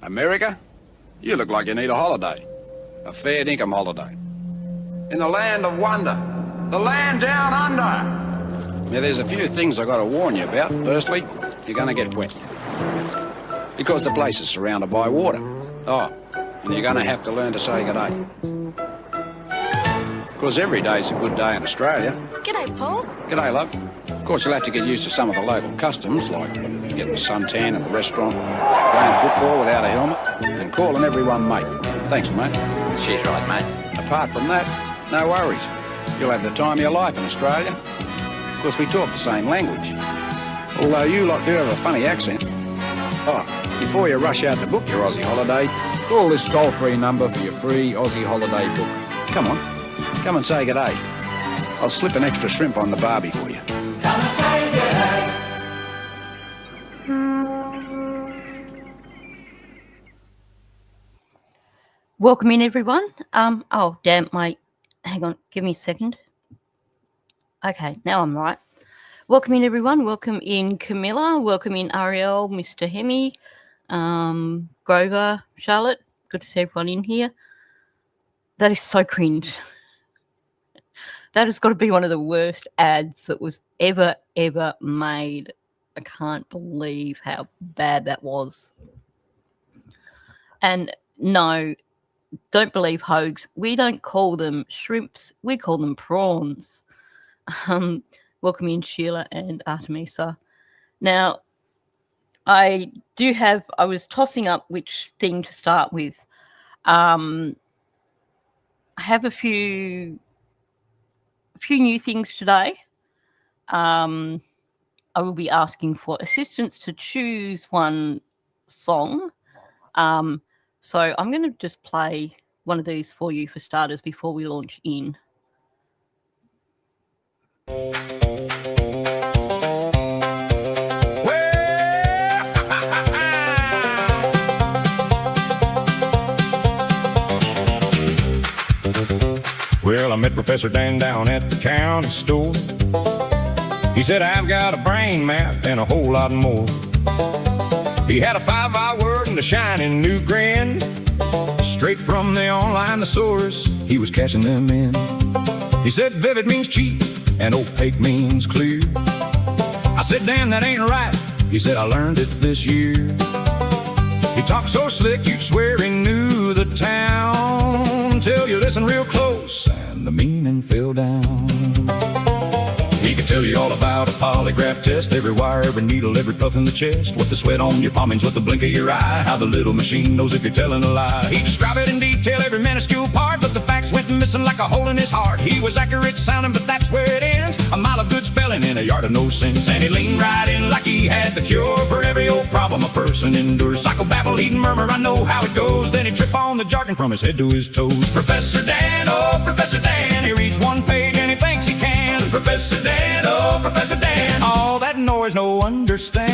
America? You look like you need a holiday. A fair dinkum holiday. In the land of wonder. The land down under. Now, there's a few things I've got to warn you about. Firstly, you're going to get wet. Because the place is surrounded by water. Oh, and you're going to have to learn to say good day. Because every day's a good day in Australia. G'day, Paul. G'day, love. Of course, you'll have to get used to some of the local customs, like getting a suntan in the restaurant, playing football without a helmet, and calling everyone mate. Thanks, mate. She's right, mate. Apart from that, no worries. You'll have the time of your life in Australia. Of course, we talk the same language. Although you lot do have a funny accent. Oh, before you rush out to book your Aussie holiday, call this toll-free number for your free Aussie holiday book. Come on, come and say g'day. I'll slip an extra shrimp on the barbie for you. Come and say g'day. Welcome in, everyone. Oh, damn, mate. Hang on, give me a second. Okay, now I'm right. Welcome in, everyone. Welcome in, Camilla. Welcome in, Ariel, Mr. Hemi, Grover, Charlotte. Good to see everyone in here. That is so cringe. That has got to be one of the worst ads that was ever made. I can't believe how bad that was. And no, don't believe hoax. We don't call them shrimps. We call them prawns. Welcome in, Sheila and Artemisa. Now, I was tossing up which thing to start with. I have a few new things today. I will be asking for assistance to choose one song. So I'm going to just play one of these for you for starters before we launch in. Well, I met Professor Dan down at the county store. He said, I've got a brain map and a whole lot more. He had a 5-eye word and a shining new grin. Straight from the online thesaurus, he was cashing them in. He said, vivid means cheap and opaque means clear. I said, damn, that ain't right. He said, I learned it this year. He talked so slick, you'd swear he knew the town, till you listen real close and the meaning fell down. He could tell you all about a polygraph test, every wire, every needle, every puff in the chest, what the sweat on your palm means, what the blink of your eye, how the little machine knows if you're telling a lie. He described it in detail, every minuscule part, but the facts went missing like a hole in his heart. He was accurate sounding, but that's where it ends. A mile of good spelling in a yard of no sense. And he leaned right in like he had the cure for every old problem a person endures. Psychobabble, he'd murmur, I know how it goes. Then he'd trip on the jargon from his head to his toes. Professor Dan, oh, Professor Dan, he reads one page and he thinks he can. Professor Dan, oh, Professor Dan, all that noise no understand.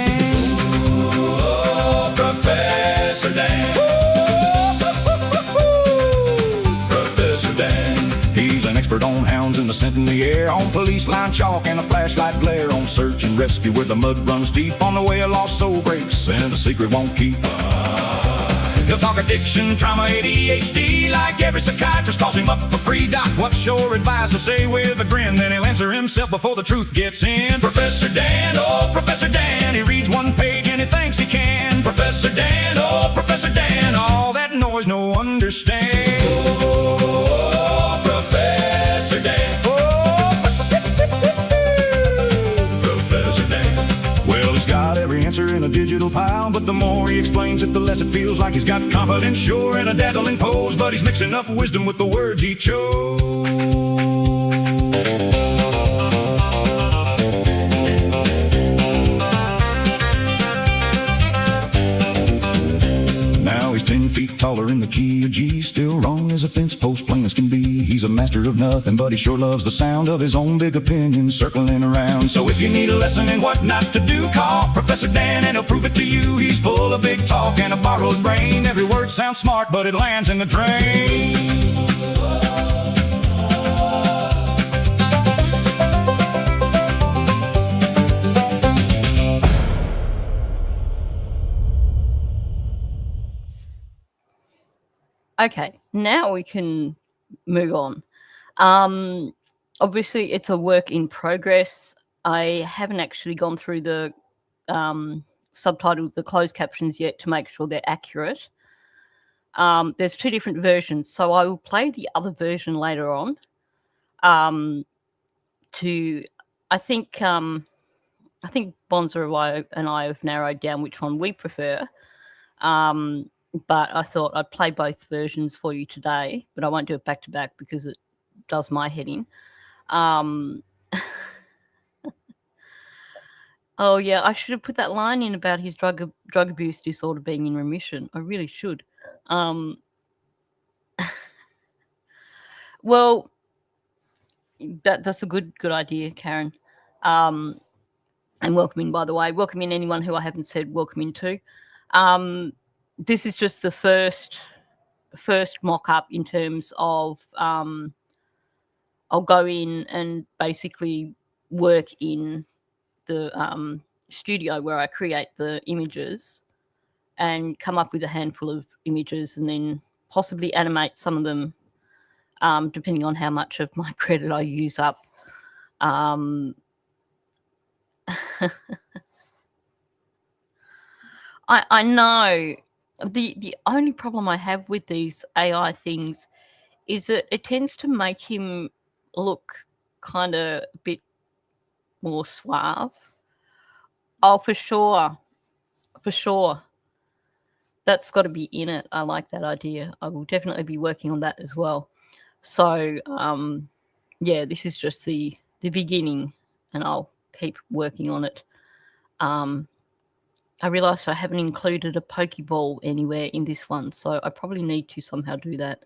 Oh, Professor Dan. Professor Dan. He's an expert on hounds and the scent in the air, on police line chalk and a flashlight glare, on search and rescue where the mud runs deep, on the way a lost soul breaks and the secret won't keep. He'll talk addiction, trauma, ADHD, like every psychiatrist calls him up for free. Doc, what's your advice? He'll say with a grin, then he'll answer himself before the truth gets in. Professor Dan, oh, Professor Dan, he reads one page and he thinks he can. Professor Dan, oh, Professor Dan, all that noise no understand. Oh, Professor Dan. Oh, Professor Dan. Well, he's got every answer in a digital pile, but the more he explains it, the less it feels like he's got confidence, sure, and a dazzling pose, but he's mixing up wisdom with the words he chose. Now he's 10 feet taller in the key of G, still wrong as a fence post, plain as can be. He's a master of nothing, but he sure loves the sound of his own big opinions circling around. So if you need a lesson in what not to do, call Professor Dan and he'll prove it to you. He's full of big talk and a borrowed brain. Every word sounds smart, but it lands in the drain. Okay, now we can move on. Obviously, it's a work in progress. I haven't actually gone through the subtitles, the closed captions yet to make sure they're accurate. There's 2 different versions, so I will play the other version later on. I think Bonza and I have narrowed down which one we prefer. But I thought I'd play both versions for you today, but I won't do it back to back because it does my head in. Oh yeah, I should have put that line in about his drug abuse disorder being in remission. I really should. Well, that's a good idea, Karen. And welcome in, by the way. Welcome in anyone who I haven't said welcome in to. This is just the first mock-up in terms of I'll go in and basically work in the studio where I create the images and come up with a handful of images and then possibly animate some of them depending on how much of my credit I use up. I know. The only problem I have with these AI things is that it tends to make him look kind of a bit more suave. Oh, for sure. That's got to be in it. I like that idea. I will definitely be working on that as well. So, yeah, this is just the beginning, and I'll keep working on it. I realised I haven't included a Pokeball anywhere in this one, so I probably need to somehow do that.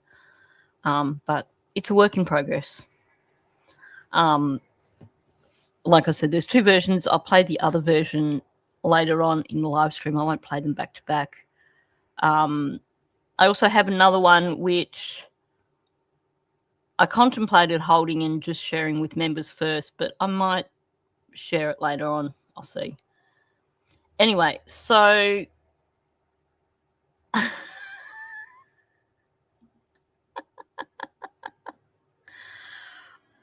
But it's a work in progress. Like I said, there's 2 versions. I'll play the other version later on in the live stream. I won't play them back to back. I also have another one which I contemplated holding and just sharing with members first, but I might share it later on. I'll see. Anyway, so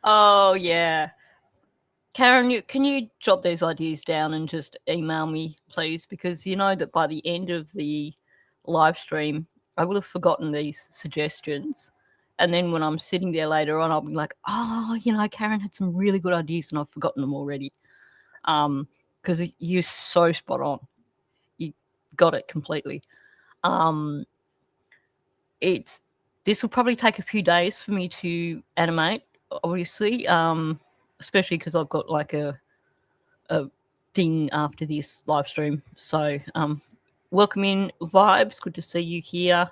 oh yeah, Karen, can you jot these ideas down and just email me, please? Because you know that by the end of the live stream, I will have forgotten these suggestions. And then when I'm sitting there later on, I'll be like, oh, Karen had some really good ideas and I've forgotten them already. Because you're so spot on. You got it completely. This will probably take a few days for me to animate, obviously, especially because I've got like a thing after this live stream. So welcome in, Vibes. Good to see you here.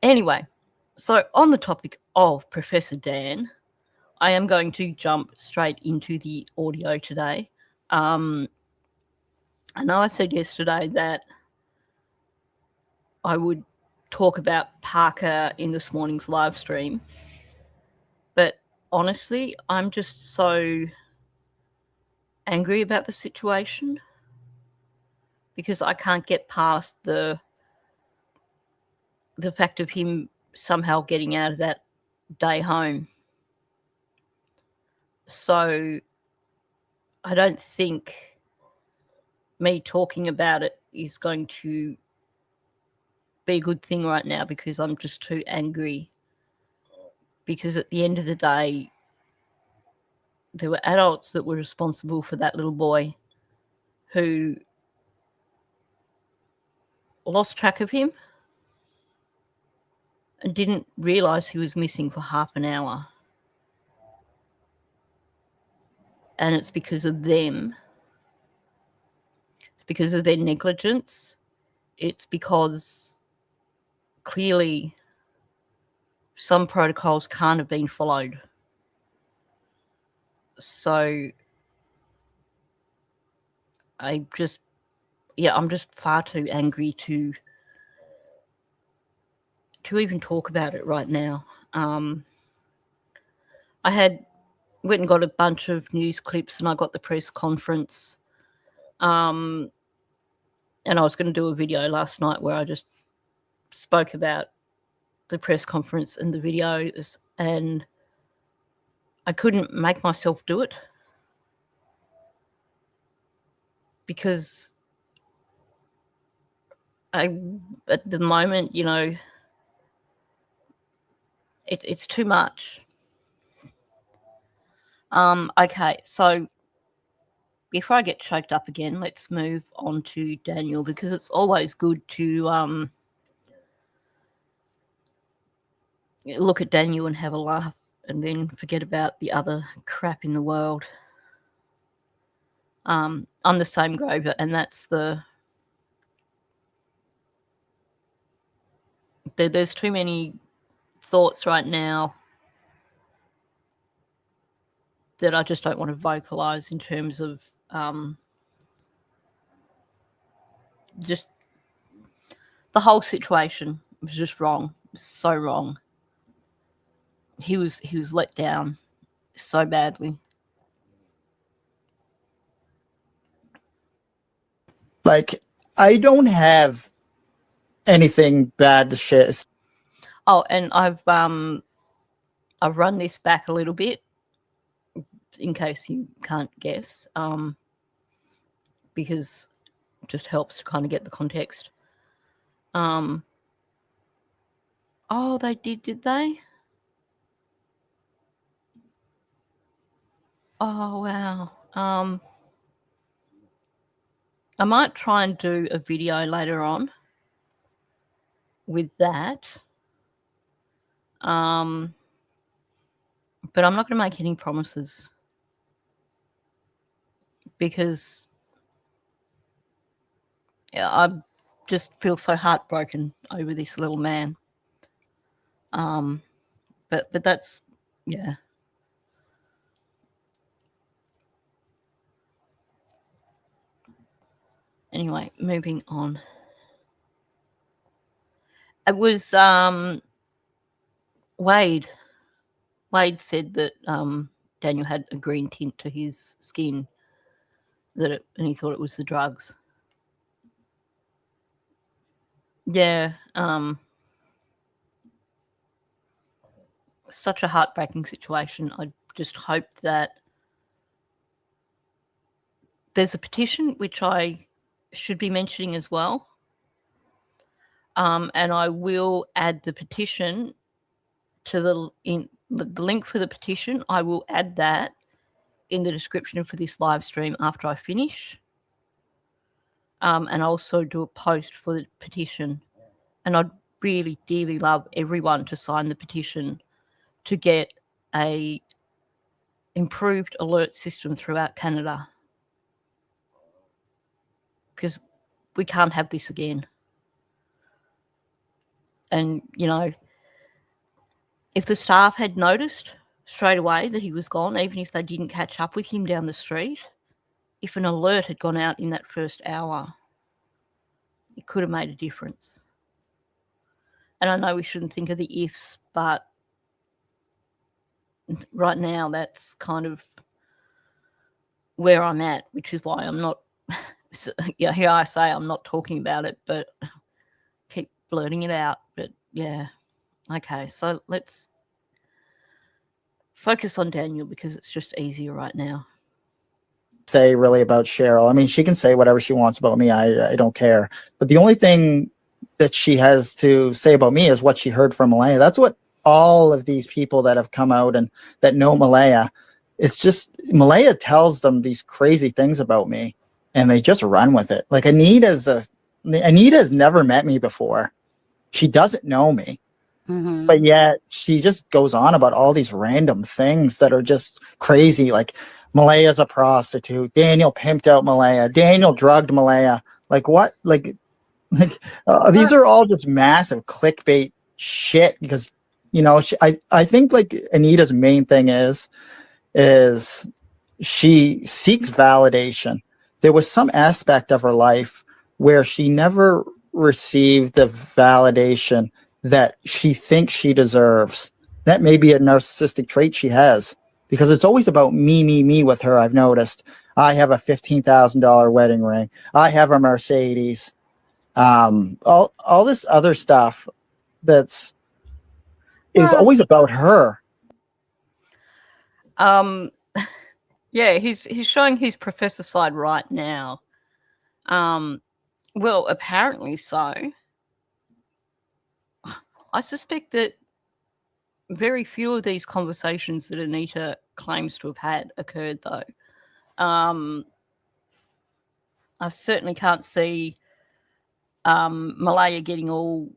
Anyway, so on the topic of Professor Dan, I am going to jump straight into the audio today. I know I said yesterday that I would talk about Parker in this morning's live stream, but honestly, I'm just so angry about the situation because I can't get past the fact of him somehow getting out of that day home. So I don't think me talking about it is going to be a good thing right now because I'm just too angry. Because at the end of the day, there were adults that were responsible for that little boy who lost track of him and didn't realise he was missing for half an hour. And it's because of them. It's because of their negligence. It's because clearly some protocols can't have been followed. So I'm just far too angry to even talk about it right now. I went and got a bunch of news clips and I got the press conference. And I was going to do a video last night where I just spoke about the press conference and the videos, and I couldn't make myself do it because at the moment, it's too much. Okay, so before I get choked up again, let's move on to Daniel, because it's always good to look at Daniel and have a laugh and then forget about the other crap in the world. I'm the same, Grover, and that's there's too many thoughts right now that I just don't want to vocalize in terms of just the whole situation was just wrong. It was so wrong. He was let down so badly. Like, I don't have anything bad to share. Oh, and I've run this back a little bit in case you can't guess, because it just helps to kind of get the context. Oh, they did they? Oh, wow. I might try and do a video later on with that. But I'm not going to make any promises because I just feel so heartbroken over this little man. But that's, yeah. Anyway, moving on. It was Wade. Wade said that Daniel had a green tint to his skin, and he thought it was the drugs. Yeah. Such a heartbreaking situation. I just hope that there's a petition which I should be mentioning as well. And I will add the petition to the link for the petition. I will add that in the description for this live stream after I finish. And also do a post for the petition. And I'd really dearly love everyone to sign the petition to get a improved alert system throughout Canada. Because we can't have this again. And, if the staff had noticed straight away that he was gone, even if they didn't catch up with him down the street, if an alert had gone out in that first hour, it could have made a difference. And I know we shouldn't think of the ifs, but right now that's kind of where I'm at, which is why I'm not, here I say I'm not talking about it, but keep blurting it out. But yeah, okay, so let's focus on Daniel because it's just easier right now. Say really about Cheryl. I mean, she can say whatever she wants about me. I don't care. But the only thing that she has to say about me is what she heard from Malaya. That's what all of these people that have come out and that know Malaya, it's just Malaya tells them these crazy things about me and they just run with it. Like Anita has never met me before. She doesn't know me. Mm-hmm. But yet she just goes on about all these random things that are just crazy. Like Malaya's a prostitute. Daniel pimped out Malaya. Daniel drugged Malaya. Like what? Like these are all just massive clickbait shit because, I think like Anita's main thing is she seeks validation. There was some aspect of her life where she never received the validation that she thinks she deserves. That may be a narcissistic trait she has because it's always about me with her. I've noticed I have a $15,000 wedding ring. I have a Mercedes. All this other stuff is Well- always about her. Yeah, he's showing his professor side right now. Well, apparently so. I suspect that very few of these conversations that Anita claims to have had occurred, though. I certainly can't see Malaya getting all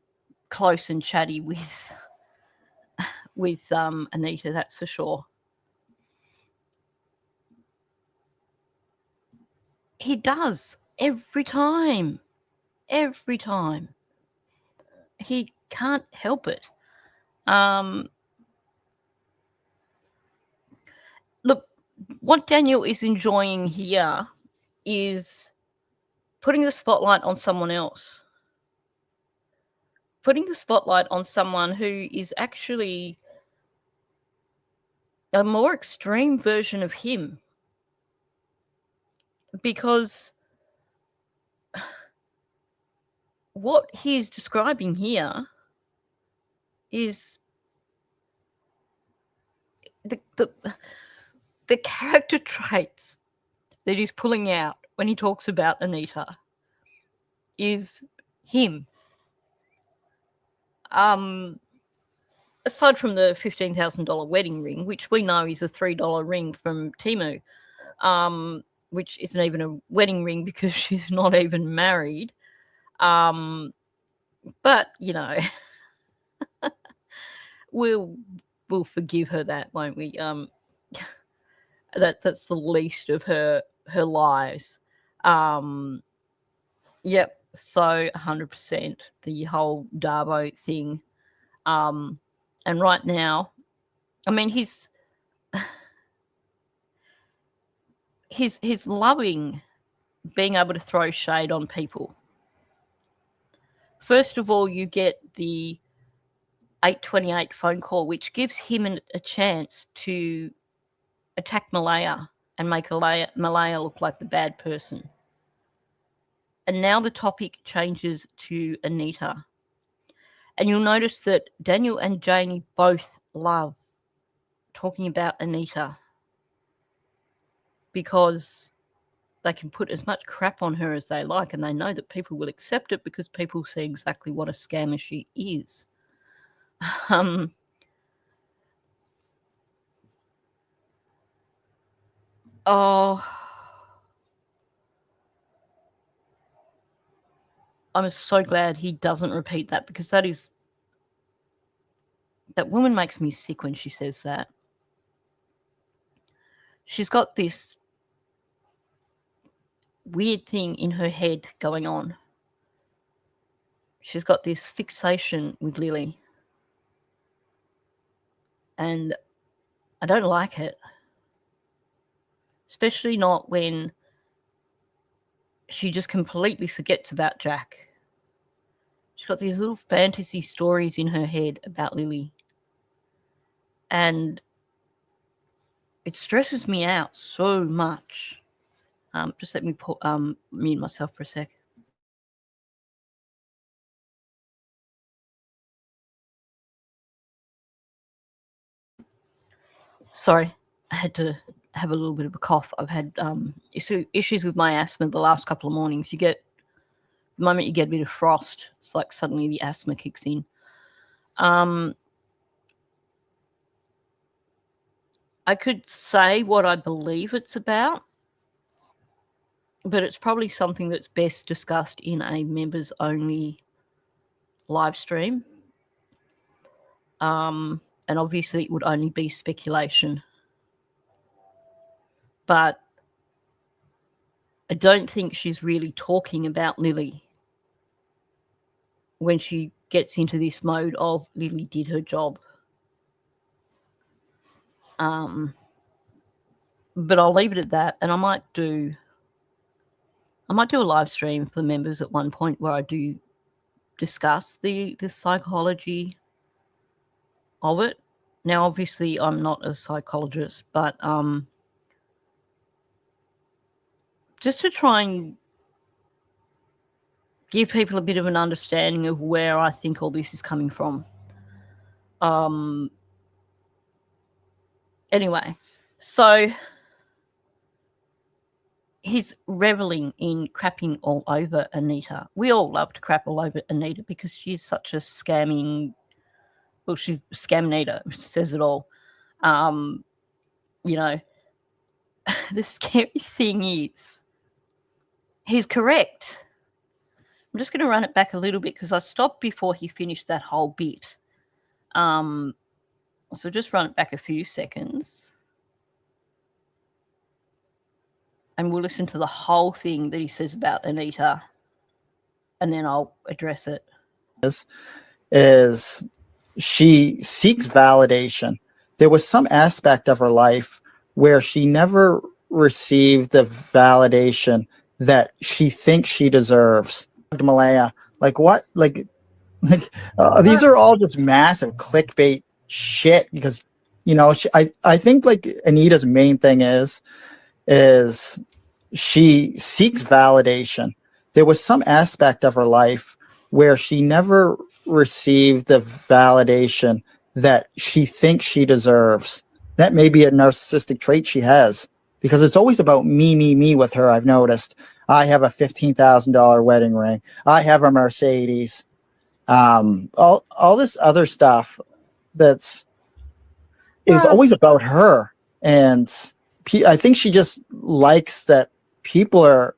close and chatty with Anita, that's for sure. He does every time. Every time. He can't help it. Look, what Daniel is enjoying here is putting the spotlight on someone else. Putting the spotlight on someone who is actually a more extreme version of him. Because what he's describing here is the character traits that he's pulling out when he talks about Anita is him. Aside from the $15,000 wedding ring, which we know is a $3 ring from Temu, which isn't even a wedding ring because she's not even married. But, you know, we'll forgive her that, won't we? That's the least of her lies. Yep. So 100% the whole Darbo thing. And right now, I mean, he's loving being able to throw shade on people. First of all, you get the 8:28 phone call, which gives him a chance to attack Malaya and make Malaya look like the bad person. And now the topic changes to Anita. And you'll notice that Daniel and Janie both love talking about Anita because they can put as much crap on her as they like, and they know that people will accept it because people see exactly what a scammer she is. Oh, I'm so glad he doesn't repeat that, because that woman makes me sick when she says that. She's got this weird thing in her head going on. She's got this fixation with Lily. And I don't like it. Especially not when she just completely forgets about Jack. She's got these little fantasy stories in her head about Lily. And it stresses me out so much. Just let me mute myself for a sec. Sorry, I had to have a little bit of a cough. I've had issues with my asthma the last couple of mornings. The moment you get a bit of frost, it's like suddenly the asthma kicks in. I could say what I believe it's about, but it's probably something that's best discussed in a members-only live stream. And obviously it would only be speculation. But I don't think she's really talking about Lily when she gets into this mode of Lily did her job. But I'll leave it at that, and I might do a live stream for the members at one point where I do discuss the psychology of it. Now, obviously, I'm not a psychologist, but just to try and give people a bit of an understanding of where I think all this is coming from. Anyway, so he's reveling in crapping all over Anita. We all love to crap all over Anita because she's such a scamming, well, she's Scam-Anita, says it all. You know, the scary thing is, he's correct. I'm just going to run it back a little bit because I stopped before he finished that whole bit. So just run it back a few seconds. And we'll listen to the whole thing that he says about Anita. And then I'll address it. Is she seeks validation. There was some aspect of her life where she never received the validation that she thinks she deserves. Malaya, like what? Like these are all just massive clickbait shit because, you know, I think like Anita's main thing is she seeks validation. There was some aspect of her life where she never received the validation that she thinks she deserves. That may be a narcissistic trait she has because it's always about me with her. I've noticed. I have a $15,000 wedding ring. I have a Mercedes. All this other stuff is always about her. And I think she just likes that people are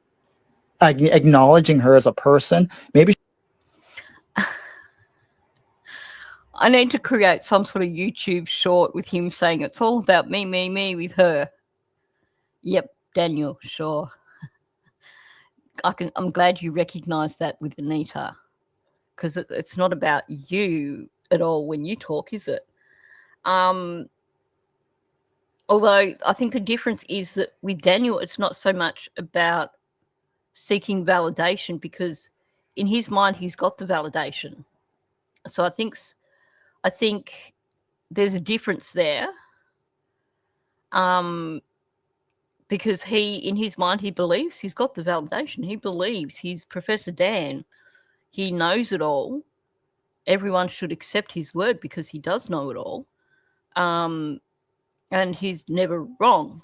acknowledging her as a person. Maybe I need to create some sort of YouTube short with him saying it's all about me with her. Yep, Daniel, sure. I'm glad you recognize that with Anita, because it's not about you at all when you talk, is it? Although I think the difference is that with Daniel, it's not so much about seeking validation because in his mind, he's got the validation. So I think there's a difference there. Because in his mind, he believes he's got the validation. He believes he's Professor Dan. He knows it all. Everyone should accept his word because he does know it all. And he's never wrong.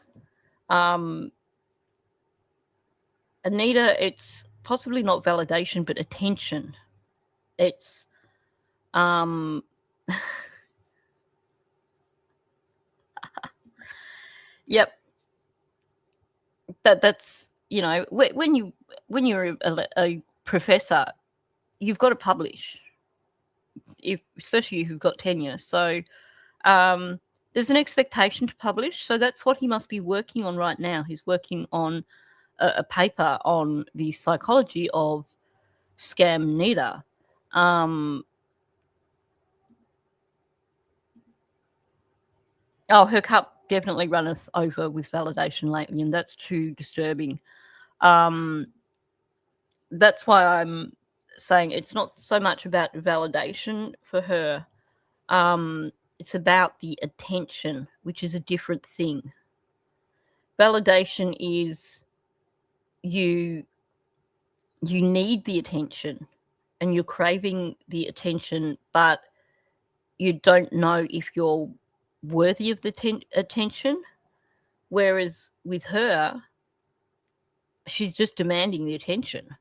Anita, it's possibly not validation, but attention. It's yep. That's, you know, when you're a professor, you've got to publish, especially if you've got tenure. So there's an expectation to publish. So that's what he must be working on right now. He's working on a paper on the psychology of Scam-Anita. Her cup definitely runneth over with validation lately, and that's too disturbing. That's why I'm saying it's not so much about validation for her. It's about the attention, which is a different thing. Validation is you need the attention and you're craving the attention, but you don't know if you're worthy of the attention. Whereas with her, she's just demanding the attention.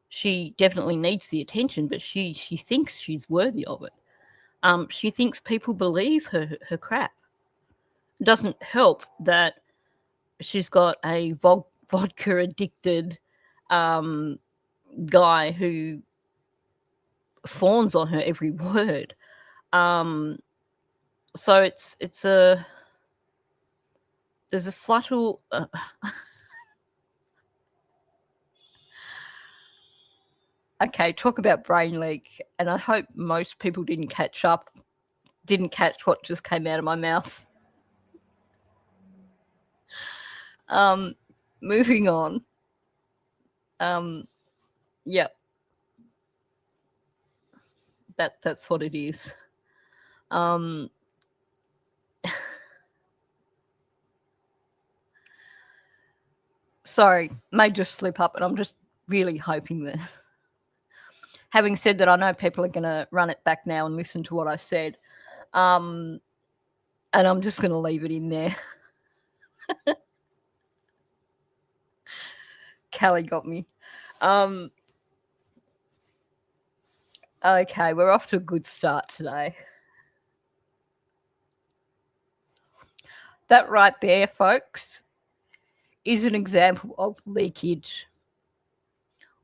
She definitely needs the attention, but she thinks she's worthy of it. She thinks people believe her crap. It doesn't help that she's got a vodka addicted guy who fawns on her every word. So there's a subtle okay, talk about brain leak, and I hope most people didn't catch what just came out of my mouth. Moving on. Yep. That's what it is. Sorry, may just slip up, and I'm just really hoping that, having said that, I know people are going to run it back now and listen to what I said. And I'm just going to leave it in there. Callie got me. Okay, we're off to a good start today. That right there, folks, is an example of leakage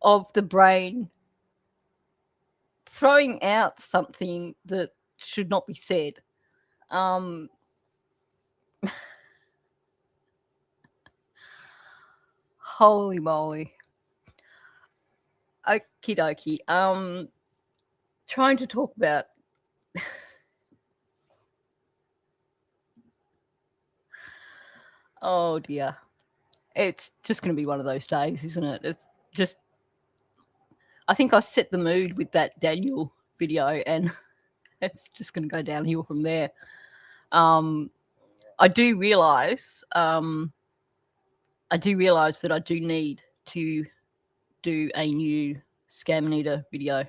of the brain throwing out something that should not be said. Holy moly. Okie dokie. Trying to talk about oh dear. It's just going to be one of those days, isn't it? It's just, I think I set the mood with that Daniel video and it's just going to go downhill from there. I do realize that I do need to do a new Scam-Nita video.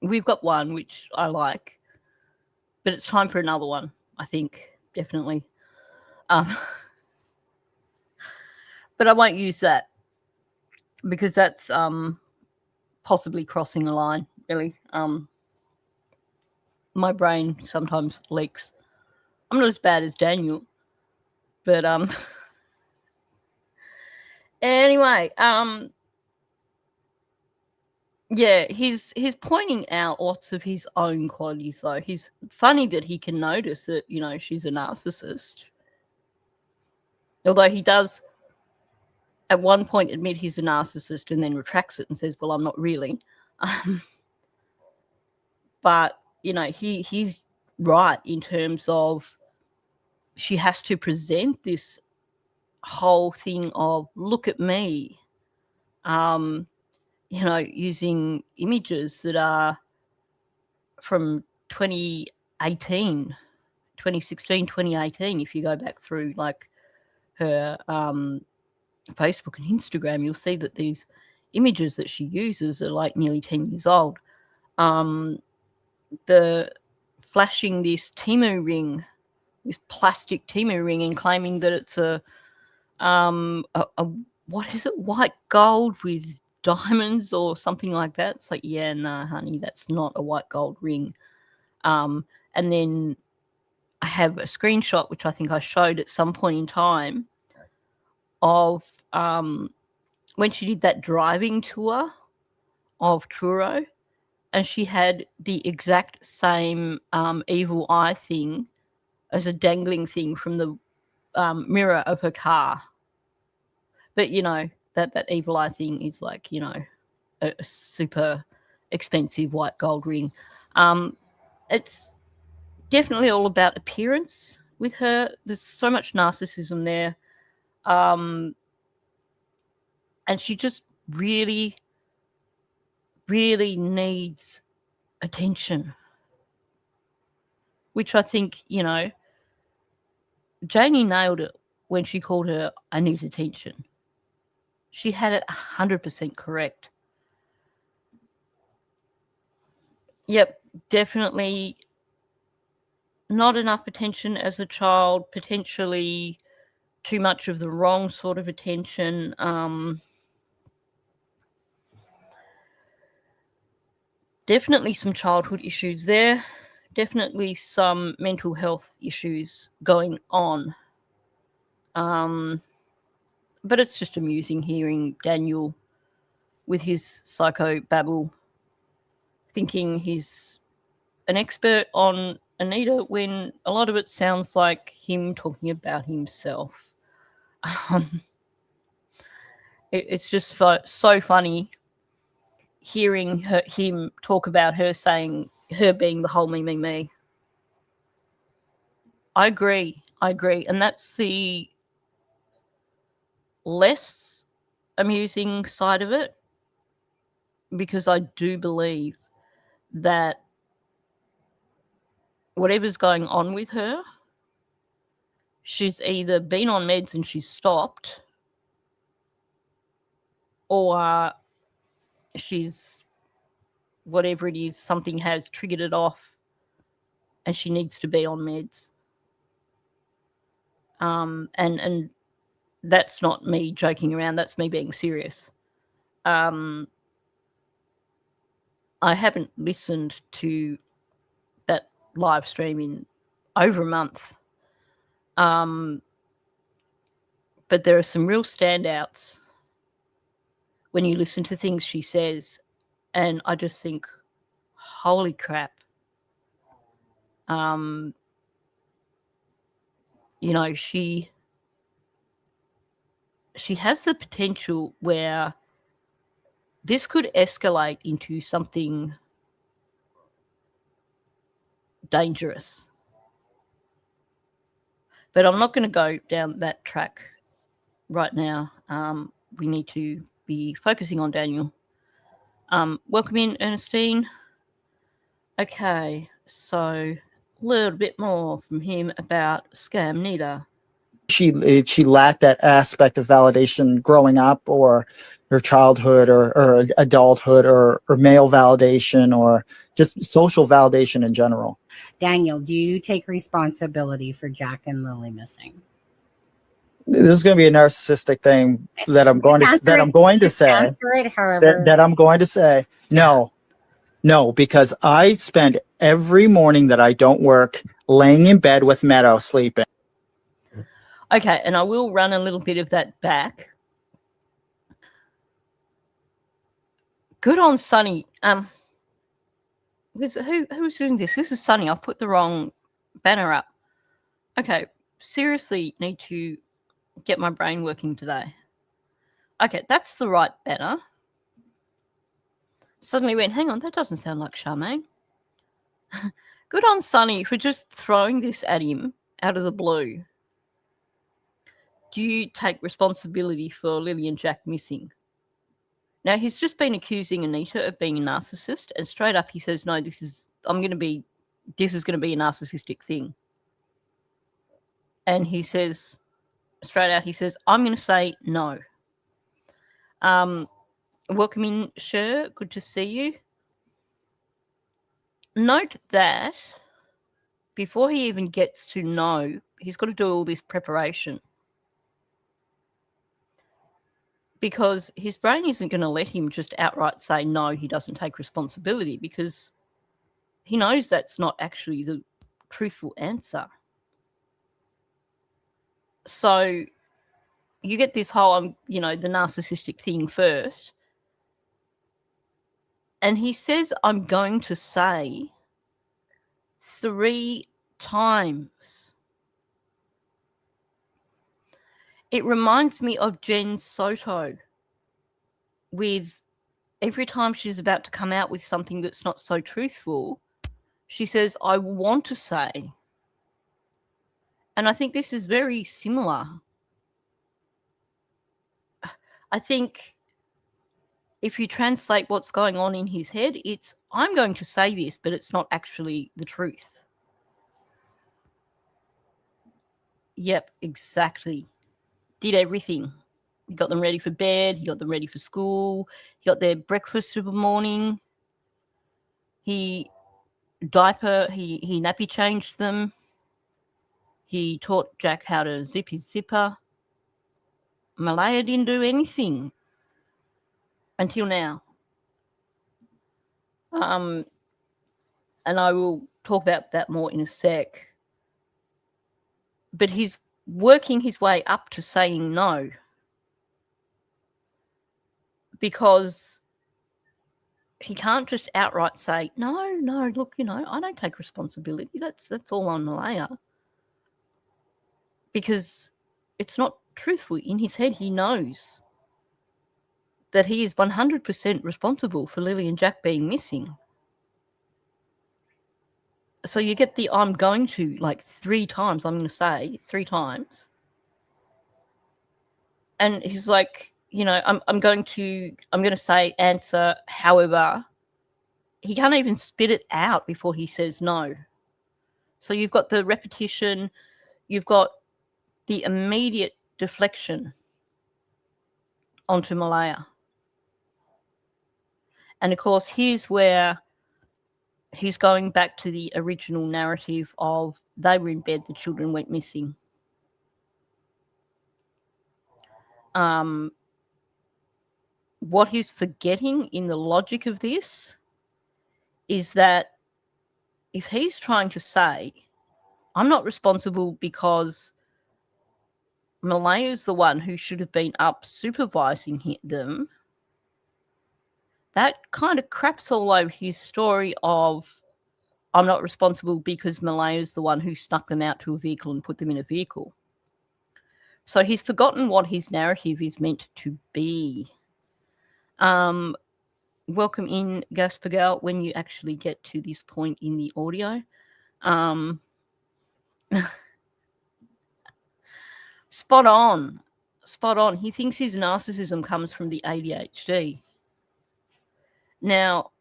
We've got one which I like, but it's time for another one, I think, definitely. But I won't use that because that's possibly crossing a line, really. My brain sometimes leaks. I'm not as bad as Daniel, but anyway, yeah, he's pointing out lots of his own qualities, though. He's funny that he can notice that, you know, she's a narcissist. Although he does at one point admit he's a narcissist and then retracts it and says, well, I'm not really. But, you know, he's right in terms of she has to present this whole thing of, look at me, you know, using images that are from 2016, 2018. If you go back through like her Facebook and Instagram, you'll see that these images that she uses are like nearly 10 years old. The flashing this Timu ring, this plastic Timu ring, and claiming that it's a what is it, white gold with diamonds or something like that. It's like, yeah, nah, honey, that's not a white gold ring. And then I have a screenshot, which I think I showed at some point in time, of when she did that driving tour of Truro, and she had the exact same evil eye thing as a dangling thing from the mirror of her car. But, you know, that evil eye thing is like, you know, a super expensive white gold ring. It's definitely all about appearance with her. There's so much narcissism there. And she just really, really needs attention. Which I think, you know, Janie nailed it when she called her, I need attention. She had it 100% correct. Yep, definitely not enough attention as a child, potentially too much of the wrong sort of attention. Definitely some childhood issues there. Definitely some mental health issues going on. But it's just amusing hearing Daniel with his psycho babble, thinking he's an expert on Anita when a lot of it sounds like him talking about himself. It's just so funny hearing him talk about her, saying her being the whole me. I agree. And that's the less amusing side of it, because I do believe that whatever's going on with her, she's either been on meds and she's stopped, or she's, whatever it is, something has triggered it off and she needs to be on meds. And that's not me joking around. That's me being serious. I haven't listened to that live stream in over a month. But there are some real standouts when you listen to things she says, and I just think, holy crap. You know, she has the potential where this could escalate into something dangerous. But I'm not going to go down that track right now. We need to be focusing on Daniel. Welcome in, Ernestine. Okay, so a little bit more from him about Scam Nita. She lacked that aspect of validation growing up, or her childhood, or adulthood, or male validation, or just social validation in general. Daniel, do you take responsibility for Jack and Lily missing? This is going to be a narcissistic thing that I'm going to say. That I'm going to say no, because I spend every morning that I don't work laying in bed with Meadow sleeping. Okay, and I will run a little bit of that back. Good on Sunny. Who's doing this? This is Sunny. I've put the wrong banner up. Okay, seriously need to get my brain working today. Okay, that's the right banner. Suddenly went, hang on, that doesn't sound like Charmaine. Good on Sunny for just throwing this at him out of the blue. Do you take responsibility for Lily and Jack missing? Now, he's just been accusing Anita of being a narcissist, and straight up he says, no, this is going to be a narcissistic thing. And he says, straight out, he says, I'm going to say no. Welcome in, Sher. Good to see you. Note that before he even gets to know, he's got to do all this preparation. Because his brain isn't going to let him just outright say, no, he doesn't take responsibility, because he knows that's not actually the truthful answer. So you get this whole, the narcissistic thing first. And he says, I'm going to say 3 times. It reminds me of Jen Soto with every time she's about to come out with something that's not so truthful, she says, I want to say. And I think this is very similar. I think if you translate what's going on in his head, it's, I'm going to say this, but it's not actually the truth. Yep, exactly. Did everything. He got them ready for bed. He got them ready for school. He got their breakfast of the morning. He nappy changed them. He taught Jack how to zip his zipper. Malaya didn't do anything until now. And I will talk about that more in a sec. But he's working his way up to saying no. Because he can't just outright say, no, look, I don't take responsibility. That's all on Malaya. Because it's not truthful. In his head, he knows that he is 100% responsible for Lily and Jack being missing. So you get the I'm going to, like 3 times, I'm going to say 3 times. And he's like, I'm going to say answer, however. He can't even spit it out before he says no. So you've got the repetition, you've got the immediate deflection onto Malaya. And of course, here's where he's going back to the original narrative of they were in bed, the children went missing. What he's forgetting in the logic of this is that if he's trying to say, I'm not responsible because Malaya's the one who should have been up supervising them, that kind of craps all over his story of I'm not responsible because Malaya's the one who snuck them out to a vehicle and put them in a vehicle. So he's forgotten what his narrative is meant to be. Welcome in, Gaspagal, when you actually get to this point in the audio. Spot on. Spot on. He thinks his narcissism comes from the ADHD. Now,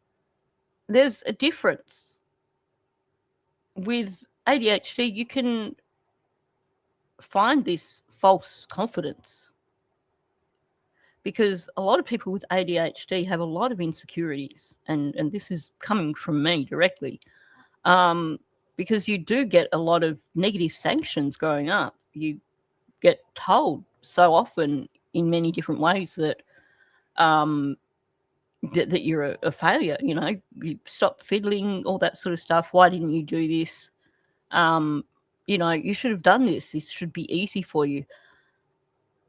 there's a difference. With ADHD, you can find this false confidence because a lot of people with ADHD have a lot of insecurities, and this is coming from me directly, because you do get a lot of negative sanctions growing up. You get told so often in many different ways that that you're a failure. You know, you stop fiddling, all that sort of stuff. Why didn't you do this? You know, you should have done this. This should be easy for you.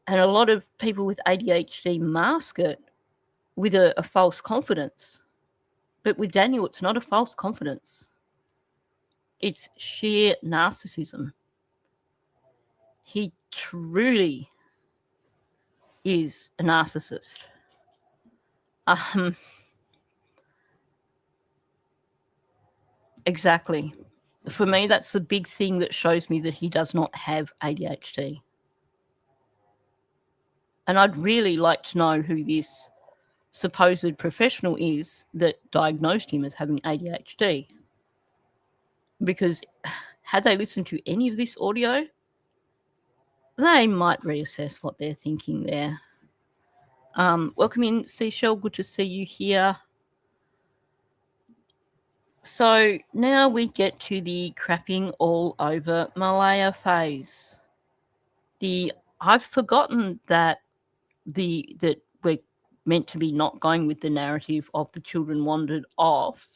And a lot of people with ADHD mask it with a false confidence. But with Daniel, it's not a false confidence. It's sheer narcissism. He truly is a narcissist. Exactly. For me, that's the big thing that shows me that he does not have ADHD. And I'd really like to know who this supposed professional is that diagnosed him as having ADHD. Because had they listened to any of this audio, they might reassess what they're thinking there. Welcome in, Seashell. Good to see you here. So now we get to the crapping all over Malaya phase. I've forgotten that we're meant to be not going with the narrative of the children wandered off.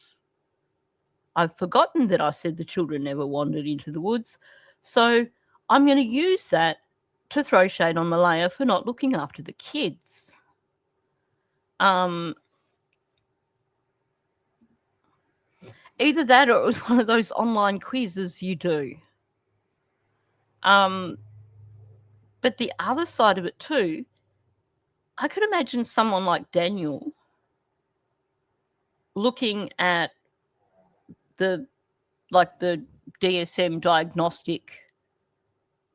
I've forgotten that I said the children never wandered into the woods. So I'm going to use that to throw shade on Malaya for not looking after the kids. Either that or it was one of those online quizzes you do. But the other side of it too, I could imagine someone like Daniel looking at the DSM diagnostic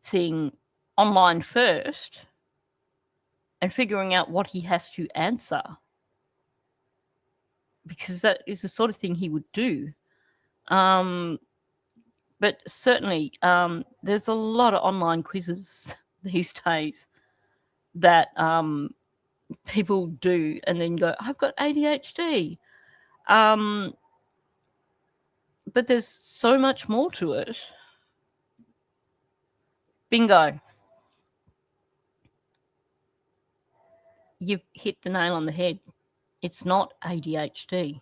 thing online first and figuring out what he has to answer, because that is the sort of thing he would do. But certainly there's a lot of online quizzes these days that people do and then go, I've got ADHD. But there's so much more to it. Bingo. You've hit the nail on the head. It's not ADHD.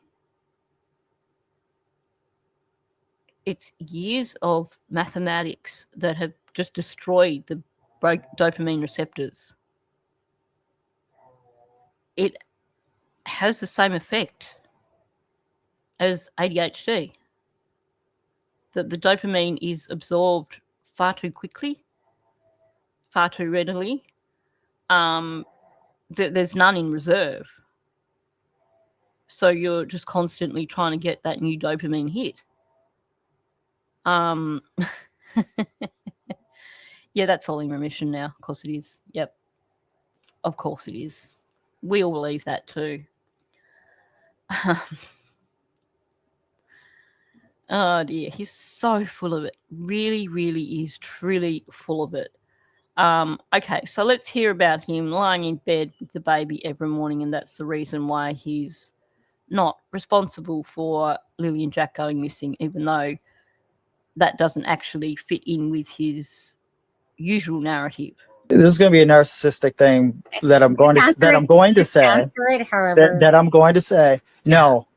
It's years of mathematics that have just destroyed the dopamine receptors. It has the same effect as ADHD. That the dopamine is absorbed far too quickly, far too readily. There's none in reserve. So you're just constantly trying to get that new dopamine hit. Yeah, that's all in remission now. Of course it is. Yep. Of course it is. We all believe that too. Oh dear, he's so full of it. Really, really is truly full of it. Okay, so let's hear about him lying in bed with the baby every morning, and that's the reason why he's not responsible for Lily and Jack going missing, even though that doesn't actually fit in with his usual narrative. This is going to be a narcissistic thing that I'm going to say. Answer it, however. That I'm going to say. No,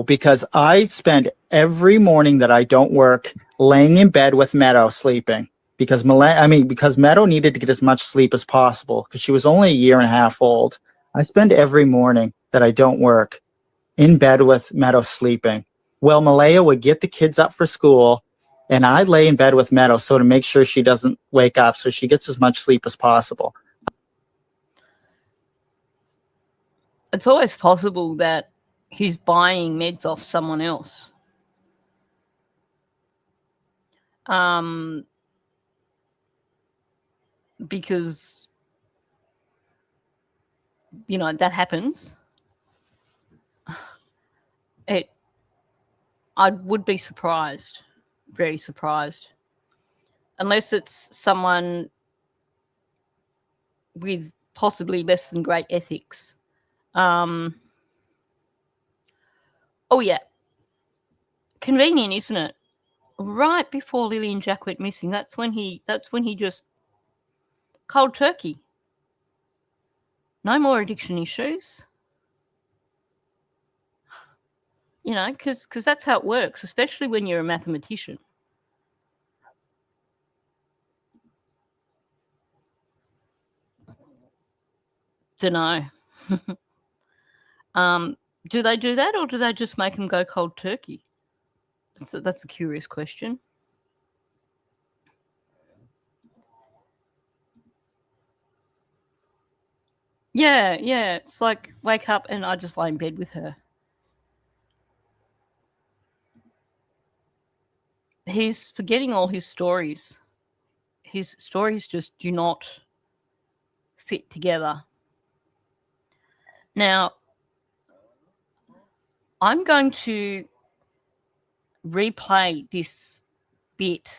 because I spend every morning that I don't work laying in bed with Meadow sleeping because Meadow needed to get as much sleep as possible because she was only a year and a half old. I spend every morning that I don't work in bed with Meadow sleeping. Well, Malaya would get the kids up for school and I lay in bed with Meadow so to make sure she doesn't wake up so she gets as much sleep as possible. It's always possible that he's buying meds off someone else. Because, you know, that happens. I would be surprised, very surprised, unless it's someone with possibly less than great ethics. Oh yeah, convenient, isn't it? Right before Lily and Jack went missing, that's when he just cold turkey. No more addiction issues. You know, because that's how it works, especially when you're a mathematician. Dunno. Do they do that, or do they just make them go cold turkey? That's a curious question. Yeah. It's like wake up and I just lie in bed with her. He's forgetting all his stories. His stories just do not fit together. Now, I'm going to replay this bit.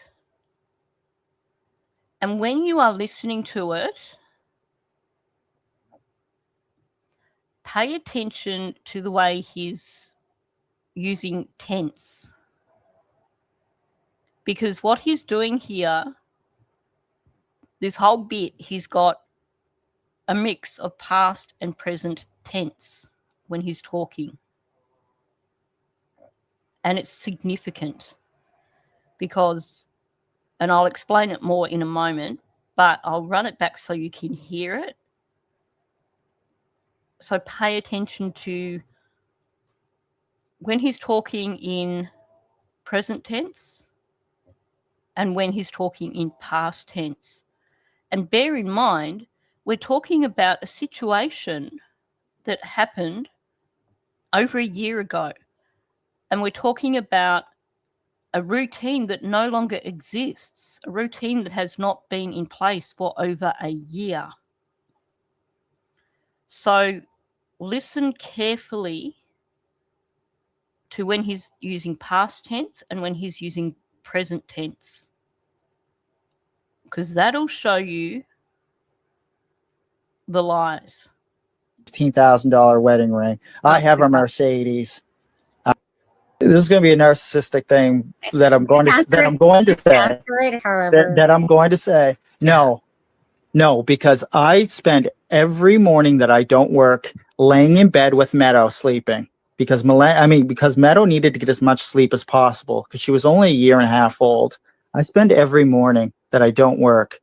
And when you are listening to it, pay attention to the way he's using tense. Because what he's doing here, this whole bit, he's got a mix of past and present tense when he's talking. And it's significant because, and I'll explain it more in a moment, but I'll run it back so you can hear it. So pay attention to when he's talking in present tense and when he's talking in past tense. And bear in mind, we're talking about a situation that happened over a year ago. And we're talking about a routine that no longer exists, a routine that has not been in place for over a year. So listen carefully to when he's using past tense and when he's using present tense, because that'll show you the lies. $15,000 wedding ring. I have a Mercedes. This is going to be a narcissistic thing that I'm going to say. That I'm going to say. No, because I spend every morning that I don't work laying in bed with Meadow sleeping because Meadow needed to get as much sleep as possible because she was only a year and a half old. I spend every morning that I don't work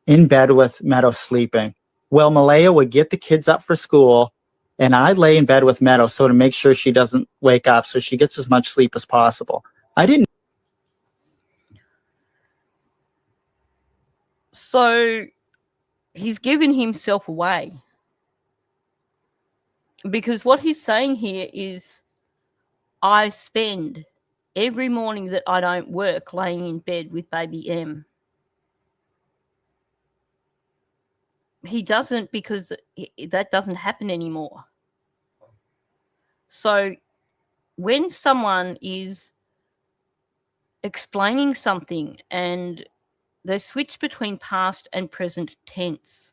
in bed with Meadow sleeping. Well, Malaya would get the kids up for school and I lay in bed with Meadow so to make sure she doesn't wake up so she gets as much sleep as possible. So he's given himself away. Because what he's saying here is, I spend every morning that I don't work laying in bed with baby M. He doesn't, because that doesn't happen anymore. So when someone is explaining something and they switch between past and present tense,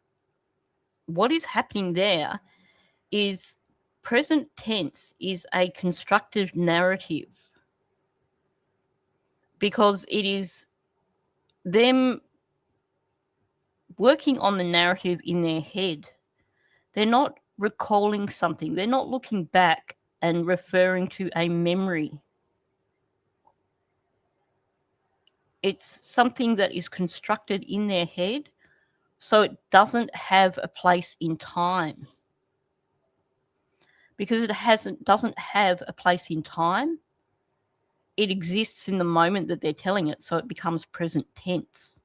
what is happening there is present tense is a constructive narrative because it is them working on the narrative in their head. They're not recalling something. They're not looking back and referring to a memory. It's something that is constructed in their head, so it doesn't have a place in time. Because it doesn't have a place in time, it exists in the moment that they're telling it, so it becomes present tense.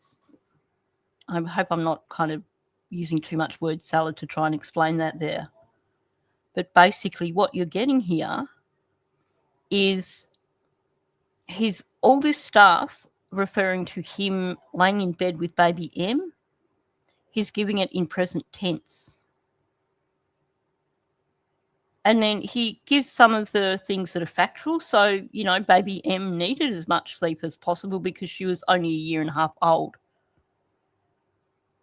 I hope I'm not kind of using too much word salad to try and explain that there. But basically what you're getting here is all this stuff referring to him laying in bed with baby M, he's giving it in present tense. And then he gives some of the things that are factual. So, baby M needed as much sleep as possible because she was only a year and a half old.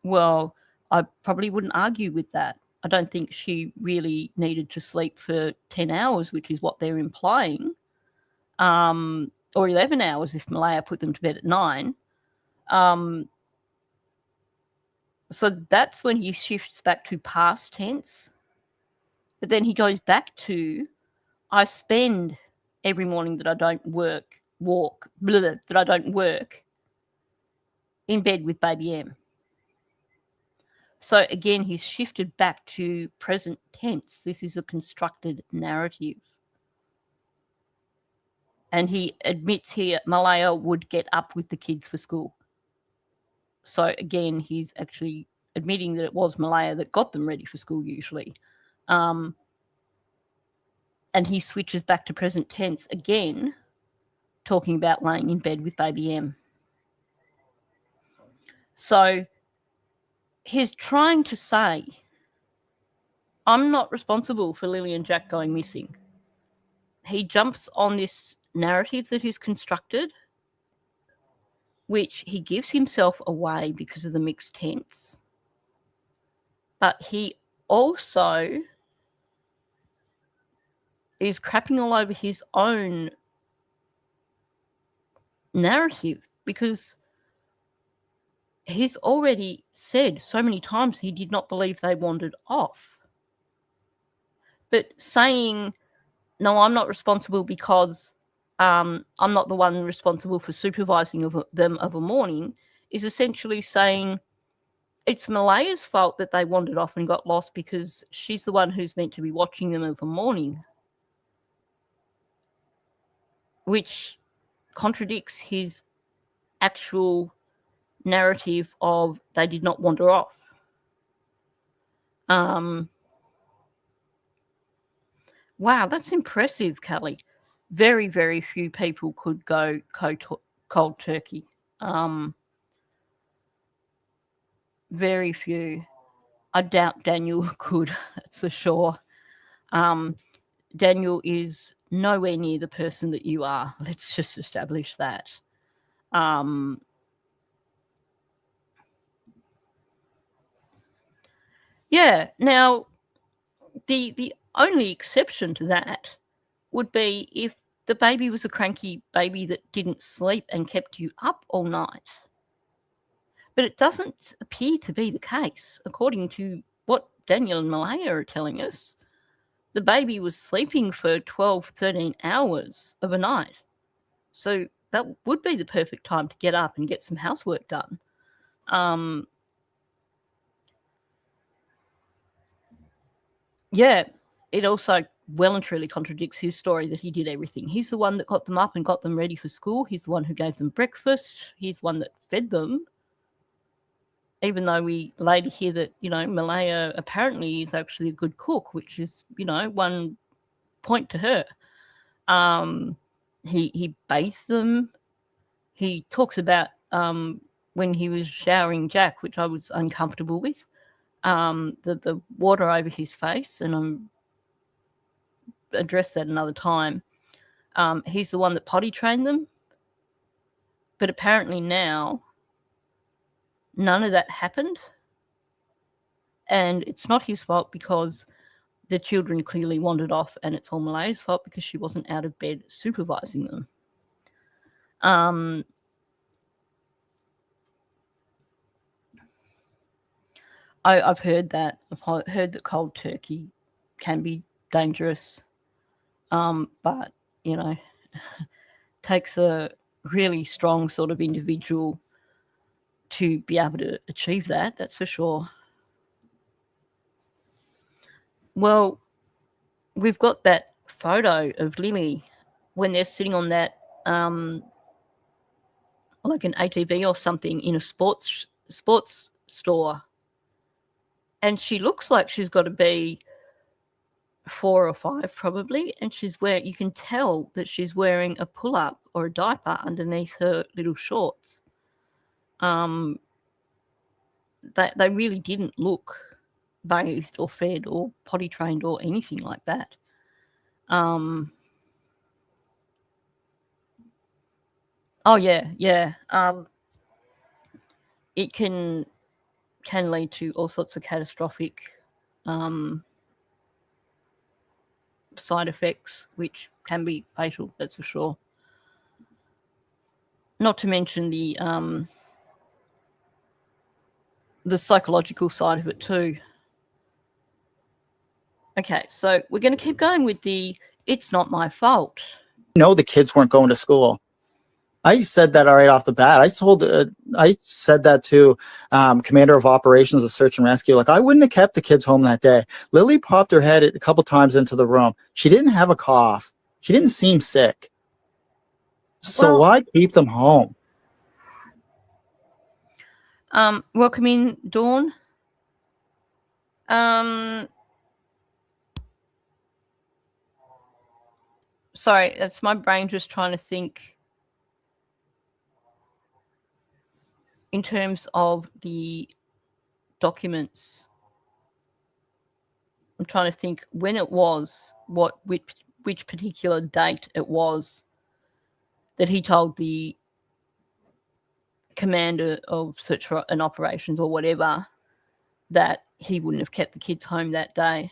Well, I probably wouldn't argue with that. I don't think she really needed to sleep for 10 hours, which is what they're implying, or 11 hours if Malaya put them to bed at 9. So that's when he shifts back to past tense. But then he goes back to, I spend every morning that I don't work in bed with baby M. So again, he's shifted back to present tense. This is a constructed narrative. And he admits here Malaya would get up with the kids for school. So again, he's actually admitting that it was Malaya that got them ready for school usually. And he switches back to present tense again, talking about laying in bed with baby M. So he's trying to say, I'm not responsible for Lily and Jack going missing. He jumps on this narrative that he's constructed, which he gives himself away because of the mixed tense. But he also is crapping all over his own narrative because he's already said so many times he did not believe they wandered off. But saying, no, I'm not responsible because I'm not the one responsible for supervising them of a morning, is essentially saying it's Malaya's fault that they wandered off and got lost because she's the one who's meant to be watching them of a morning, which contradicts his actual narrative of they did not wander off. Wow, that's impressive, Kelly. Very, very few people could go cold turkey. Very few. I doubt Daniel could, that's for sure. Daniel is nowhere near the person that you are. Let's just establish that. Yeah, now the only exception to that would be if the baby was a cranky baby that didn't sleep and kept you up all night. But it doesn't appear to be the case. According to what Daniel and Malaya are telling us, the baby was sleeping for 12, 13 hours of a night. So that would be the perfect time to get up and get some housework done. Yeah, it also well and truly contradicts his story that he did everything. He's the one that got them up and got them ready for school. He's the one who gave them breakfast. He's the one that fed them. Even though we later hear that, Malaya apparently is actually a good cook, which is, one point to her. He bathed them. He talks about when he was showering Jack, which I was uncomfortable with, the water over his face, and I'm address that another time. He's the one that potty trained them, but apparently now none of that happened, and it's not his fault because the children clearly wandered off, and it's all Malaya's fault because she wasn't out of bed supervising them. I've heard that. I've heard that cold turkey can be dangerous, but, you know, takes a really strong sort of individual to be able to achieve that, that's for sure. Well, we've got that photo of Lily when they're sitting on that, like an ATV or something in a sports store. And she looks like she's got to be 4 or 5 probably. And you can tell that she's wearing a pull-up or a diaper underneath her little shorts. They really didn't look bathed or fed or potty trained or anything like that. Oh yeah. It can lead to all sorts of catastrophic side effects, which can be fatal, that's for sure. Not to mention the psychological side of it too. Okay, so we're going to keep going with the "it's not my fault." No, the kids weren't going to school. I said that right off the bat. I said that to commander of operations of search and rescue. Like, I wouldn't have kept the kids home that day. Lily popped her head a couple times into the room. She didn't have a cough. She didn't seem sick. So why keep them home? Welcome in, Dawn. Sorry, that's my brain just trying to think in terms of the documents. I'm trying to think when it was, which particular date it was that he told the commander of search and operations or whatever that he wouldn't have kept the kids home that day,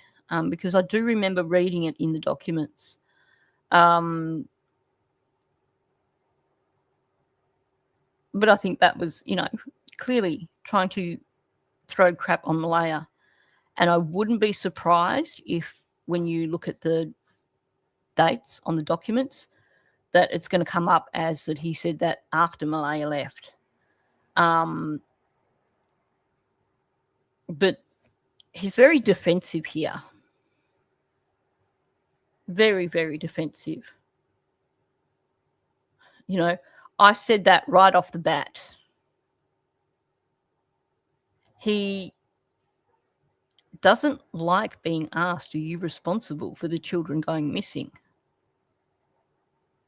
because I do remember reading it in the documents. But I think that was, clearly trying to throw crap on Malaya. And I wouldn't be surprised if, when you look at the dates on the documents, that it's going to come up as that he said that after Malaya left. But he's very defensive here. Very, very defensive. I said that right off the bat. He doesn't like being asked, are you responsible for the children going missing?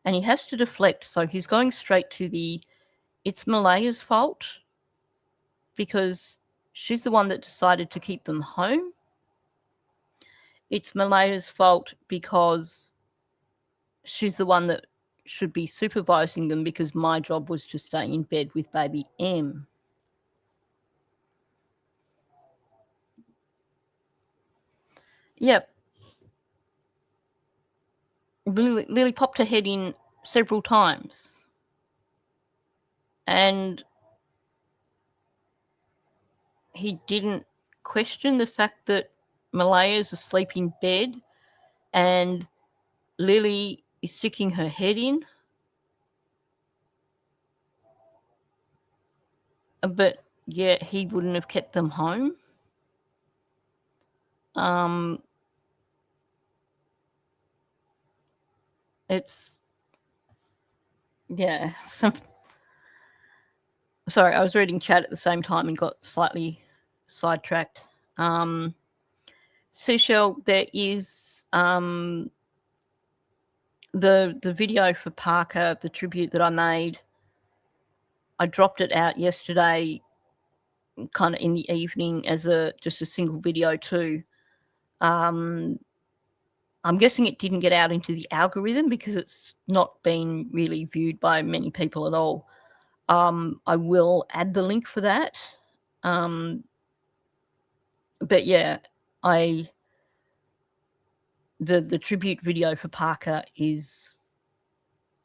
And he has to deflect, so he's going straight to it's Malaya's fault because she's the one that decided to keep them home. It's Malaya's fault because she's the one that should be supervising them because my job was to stay in bed with baby M. Yep. Lily popped her head in several times. And he didn't question the fact that Malaya's asleep in bed and Lily is sticking her head in. But yeah, he wouldn't have kept them home. It's, yeah. Sorry, I was reading chat at the same time and got slightly sidetracked. Seashell, there is the video for Parker, the tribute that I made. I dropped it out yesterday, kind of in the evening, as just a single video too. I'm guessing it didn't get out into the algorithm because it's not been really viewed by many people at all. I will add the link for that. But yeah, I the tribute video for Parker is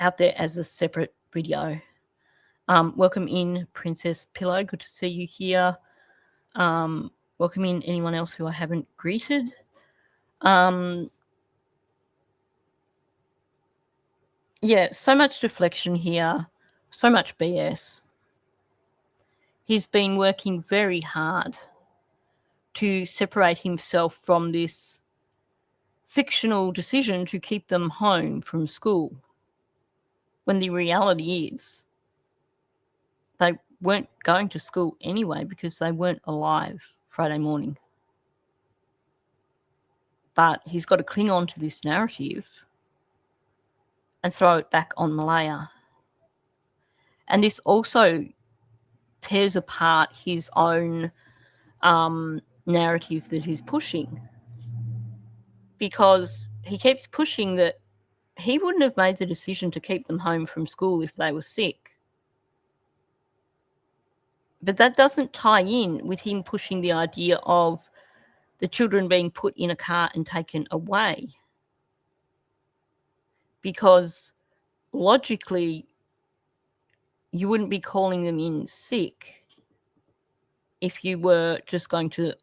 out there as a separate video. Welcome in, Princess Pillow. Good to see you here. Welcome in anyone else who I haven't greeted. Yeah, so much deflection here, so much BS. He's been working very hard to separate himself from this fictional decision to keep them home from school, when the reality is they weren't going to school anyway because they weren't alive Friday morning. But he's got to cling on to this narrative and throw it back on Malaya. And this also tears apart his own narrative that he's pushing, because he keeps pushing that he wouldn't have made the decision to keep them home from school if they were sick. But that doesn't tie in with him pushing the idea of the children being put in a car and taken away. Because logically, you wouldn't be calling them in sick if you were just going to...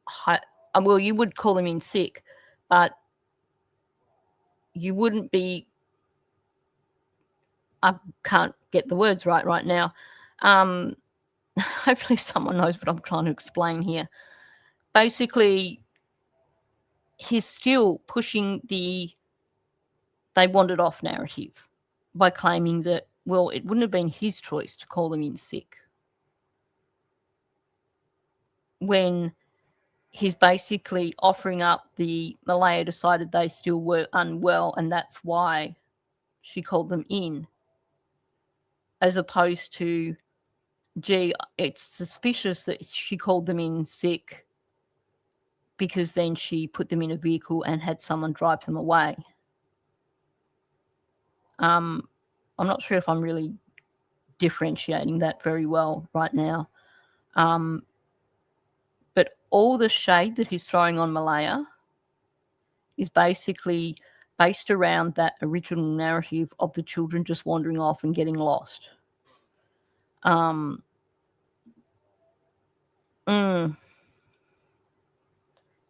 well, you would call them in sick, but you wouldn't be... I can't get the words right now. Hopefully someone knows what I'm trying to explain here. Basically, he's still pushing the they wandered off narrative by claiming that, well, it wouldn't have been his choice to call them in sick, when he's basically offering up the Malaya decided they still were unwell and that's why she called them in, as opposed to, gee, it's suspicious that she called them in sick because then she put them in a vehicle and had someone drive them away. I'm not sure if I'm really differentiating that very well right now. But all the shade that he's throwing on Malaya is basically based around that original narrative of the children just wandering off and getting lost.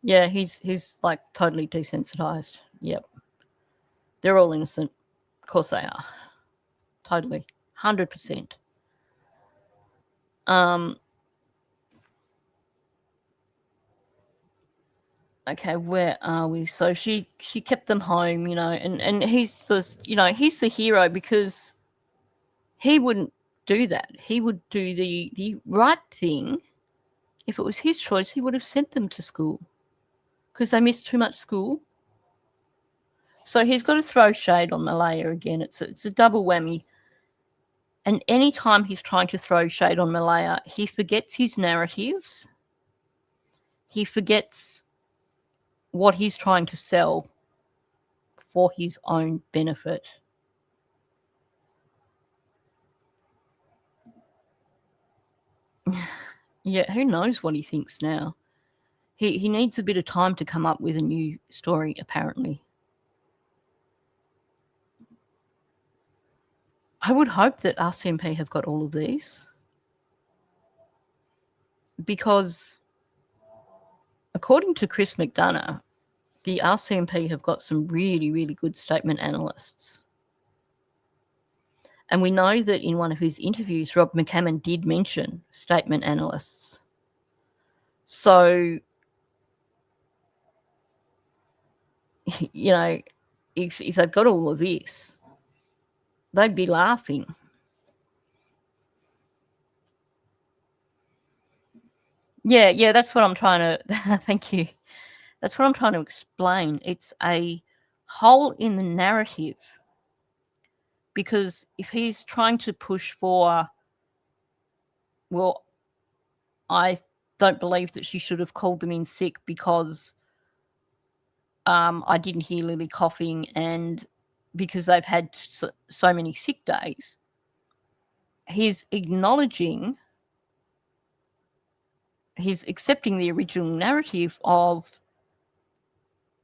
Yeah, he's like totally desensitized. Yep. They're all innocent. Of course they are. Totally. 100%. Okay, where are we? So she kept them home, and he's he's the hero because he wouldn't do that. He would do the right thing. If it was his choice, he would have sent them to school because they missed too much school. So he's got to throw shade on Malaya again. It's a double whammy. And any time he's trying to throw shade on Malaya, he forgets his narratives. He forgets what he's trying to sell for his own benefit. Yeah, who knows what he thinks now? He needs a bit of time to come up with a new story, apparently. I would hope that RCMP have got all of these, because according to Chris McDonough, the RCMP have got some really, really good statement analysts. And we know that in one of his interviews, Rob McCammon did mention statement analysts. So, if they've got all of this, they'd be laughing. Yeah, that's what I'm trying to... Thank you. That's what I'm trying to explain. It's a hole in the narrative. Because if he's trying to push for, well, I don't believe that she should have called them in sick because I didn't hear Lily coughing and because they've had so many sick days, he's accepting the original narrative of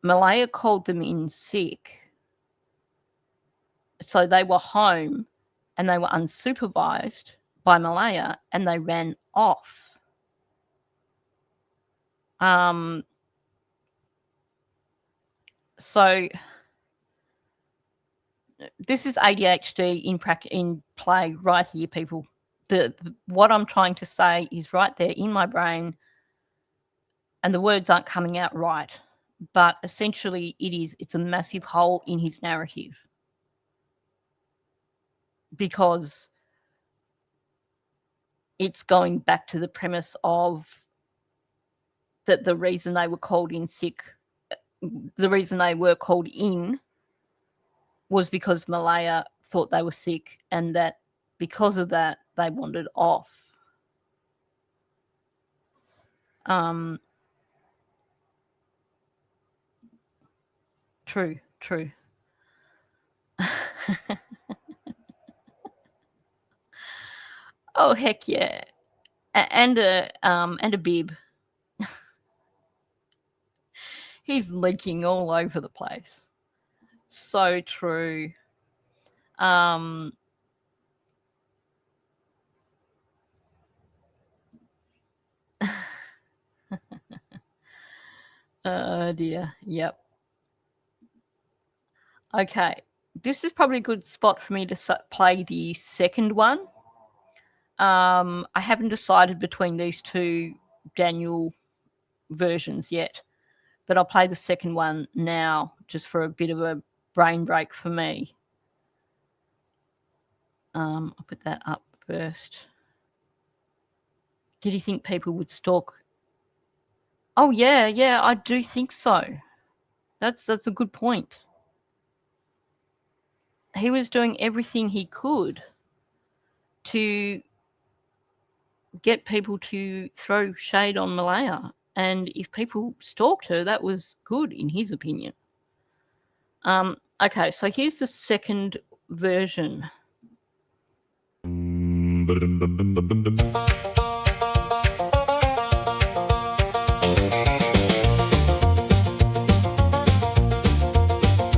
Malaya called them in sick. So they were home and they were unsupervised by Malaya and they ran off. So this is ADHD in play right here, people. What I'm trying to say is right there in my brain, and the words aren't coming out right. But essentially it's a massive hole in his narrative. Because it's going back to the premise of that the reason they were called in sick, the reason they were called in was because Malaya thought they were sick, and that because of that they wandered off. True. Oh heck yeah, and a bib. He's leaking all over the place. So true. Oh dear. Yep. Okay. This is probably a good spot for me to play the second one. I haven't decided between these two Daniel versions yet, but I'll play the second one now just for a bit of a brain break for me. I'll put that up first. Did he think people would stalk? Oh, yeah, I do think so. That's a good point. He was doing everything he could to get people to throw shade on Malaya. And if people stalked her, that was good in his opinion. Okay, so here's the second version.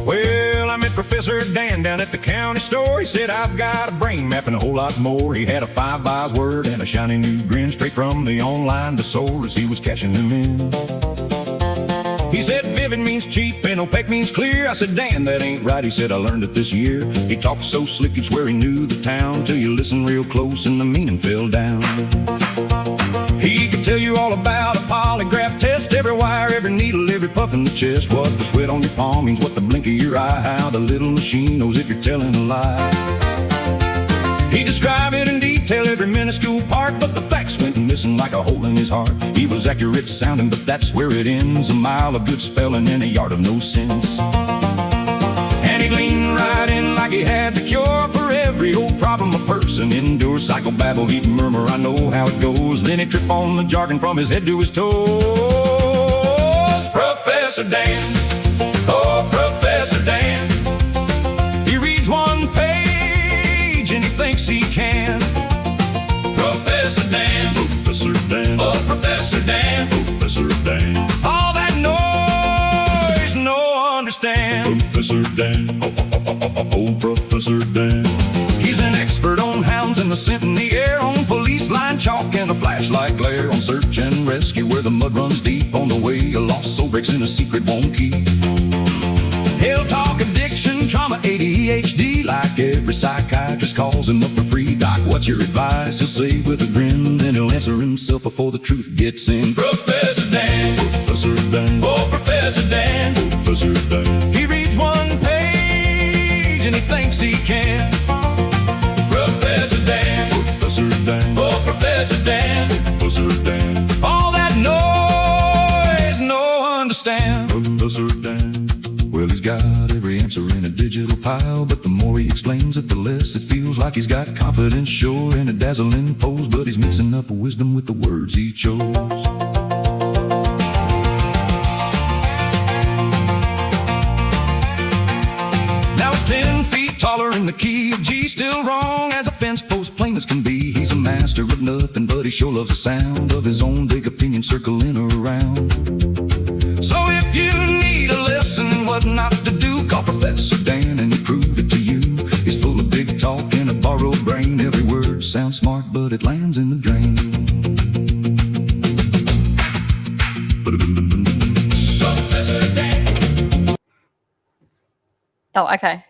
Well, I met Professor Dan down at the county store. He said, I've got a brain map and a whole lot more. He had a 5 eyes word and a shiny new grin, straight from the online thesaurus he was cashing them in. He said vivid means cheap and opaque means clear. I said, Dan, that ain't right. He said, I learned it this year. He talked so slick you'd swear he knew the town, till you listen real close and the meaning fell down. He could tell you all about a polygraph test, every wire, every needle, every puff in the chest, what the sweat on your palm means, what the blink of your eye, how the little machine knows if you're telling a lie. He described it in detail, every minuscule part, but the facts went missing like a hole in his heart. He was accurate sounding, but that's where it ends, a mile of good spelling and a yard of no sense. And he leaned right in like he had the cure for every old problem a person endures. Psychobabble, he'd murmur, I know how it goes. Then he'd trip on the jargon from his head to his toes. Professor Dan, oh Professor Dan. He reads one page and he thinks he can. Professor Dan, Professor Dan, oh Professor Dan, Professor Dan. All that noise, no understand. Professor Dan, oh Professor Dan. He's an expert on hounds and the scent in the air, on police line chalk and a flashlight glare, on search and rescue where the mud runs deep, on the way a lost soul breaks in a secret won't keep. He'll talk addiction, trauma, ADHD, like every psychiatrist calls him up for free. Doc, what's your advice? He'll say with a grin, then he'll answer himself before the truth gets in. Professor Dan, Professor Dan, oh Professor Dan, Professor Dan. He reads one page and he thinks he can. Professor Dan, Professor Dan, oh Professor Dan, Professor Dan. All that noise, no understand. Professor Dan. Well, he's got every answer in a digital pile, but the more he explains it, the less it feels like he's got confidence, sure, and a dazzling pose, but he's mixing up wisdom with the words he chose. Now he's 10 feet taller in the key of G, still wrong as a fence post, plain as can be. He's a master of nothing, but he sure loves the sound of his own big opinion circling around. So if you need a lesson what not to do. Call Professor Dan and he prove it to you. He's full of big talk and a borrowed brain. Every word sounds smart, but it lands in the drain. Professor Dan. Oh, okay.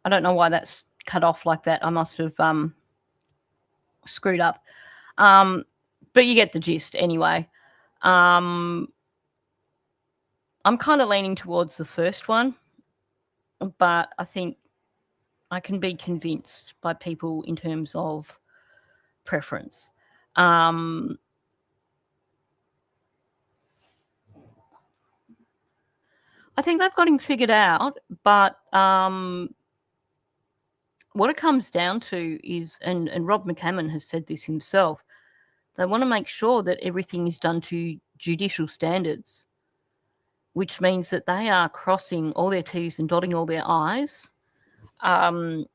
I don't know why that's cut off like that. I must have screwed up. But you get the gist anyway. I'm kind of leaning towards the first one, but I think I can be convinced by people in terms of preference. I think they've got him figured out, but what it comes down to is, and Rob McCammon has said this himself, they want to make sure that everything is done to judicial standards, which means that they are crossing all their T's and dotting all their I's. And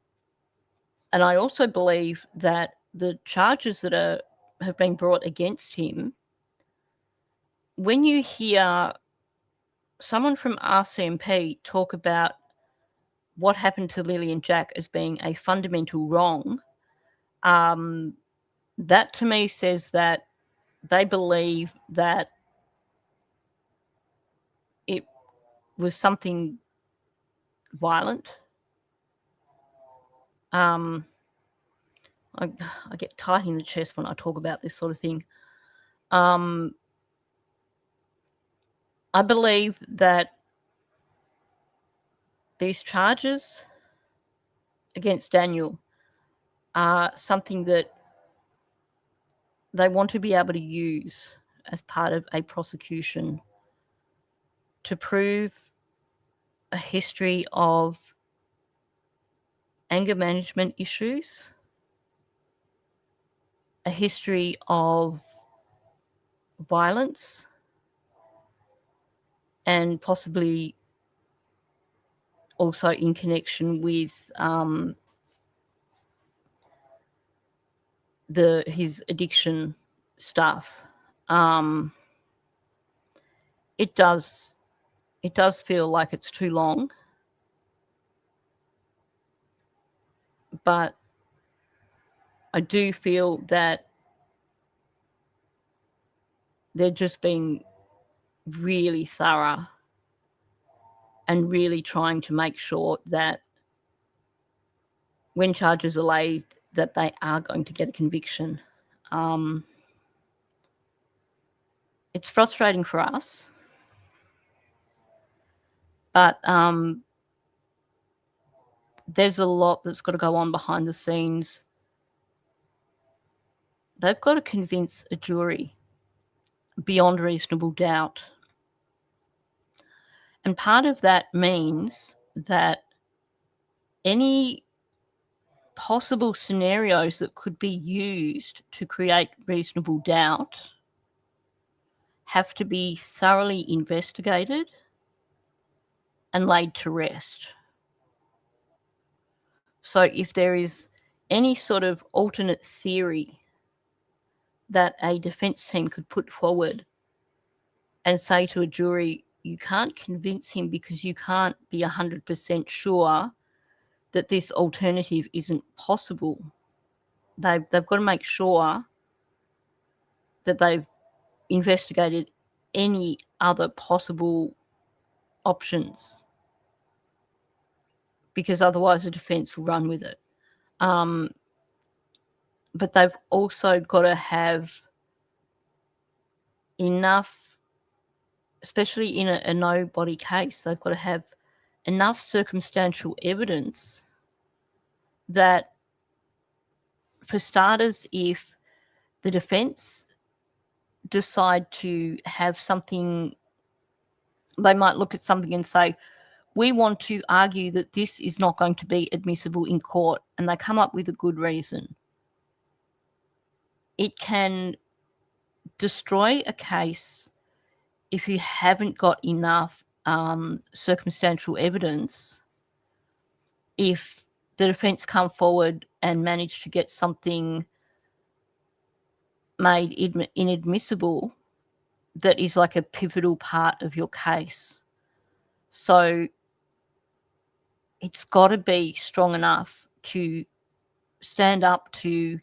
I also believe that the charges that have been brought against him, when you hear someone from RCMP talk about what happened to Lily and Jack as being a fundamental wrong, that to me says that they believe that it was something violent. I get tight in the chest when I talk about this sort of thing. I believe that these charges against Daniel are something that they want to be able to use as part of a prosecution to prove a history of anger management issues, a history of violence, and possibly also in connection with his addiction stuff. It does feel like it's too long, but I do feel that they're just being really thorough and really trying to make sure that when charges are laid, that they are going to get a conviction. It's frustrating for us, but there's a lot that's got to go on behind the scenes. They've got to convince a jury beyond reasonable doubt. And part of that means that any possible scenarios that could be used to create reasonable doubt have to be thoroughly investigated and laid to rest. So if there is any sort of alternate theory that a defence team could put forward and say to a jury, you can't convince him because you can't be 100% sure that this alternative isn't possible. They've got to make sure that they've investigated any other possible options, because otherwise the defence will run with it. But they've also got to have enough, especially in a no-body case, they've got to have enough circumstantial evidence that, for starters, if the defence decide to have something, they might look at something and say, we want to argue that this is not going to be admissible in court, and they come up with a good reason. It can destroy a case if you haven't got enough circumstantial evidence. If the defence come forward and manage to get something made inadmissible that is like a pivotal part of your case. So it's got to be strong enough to stand up to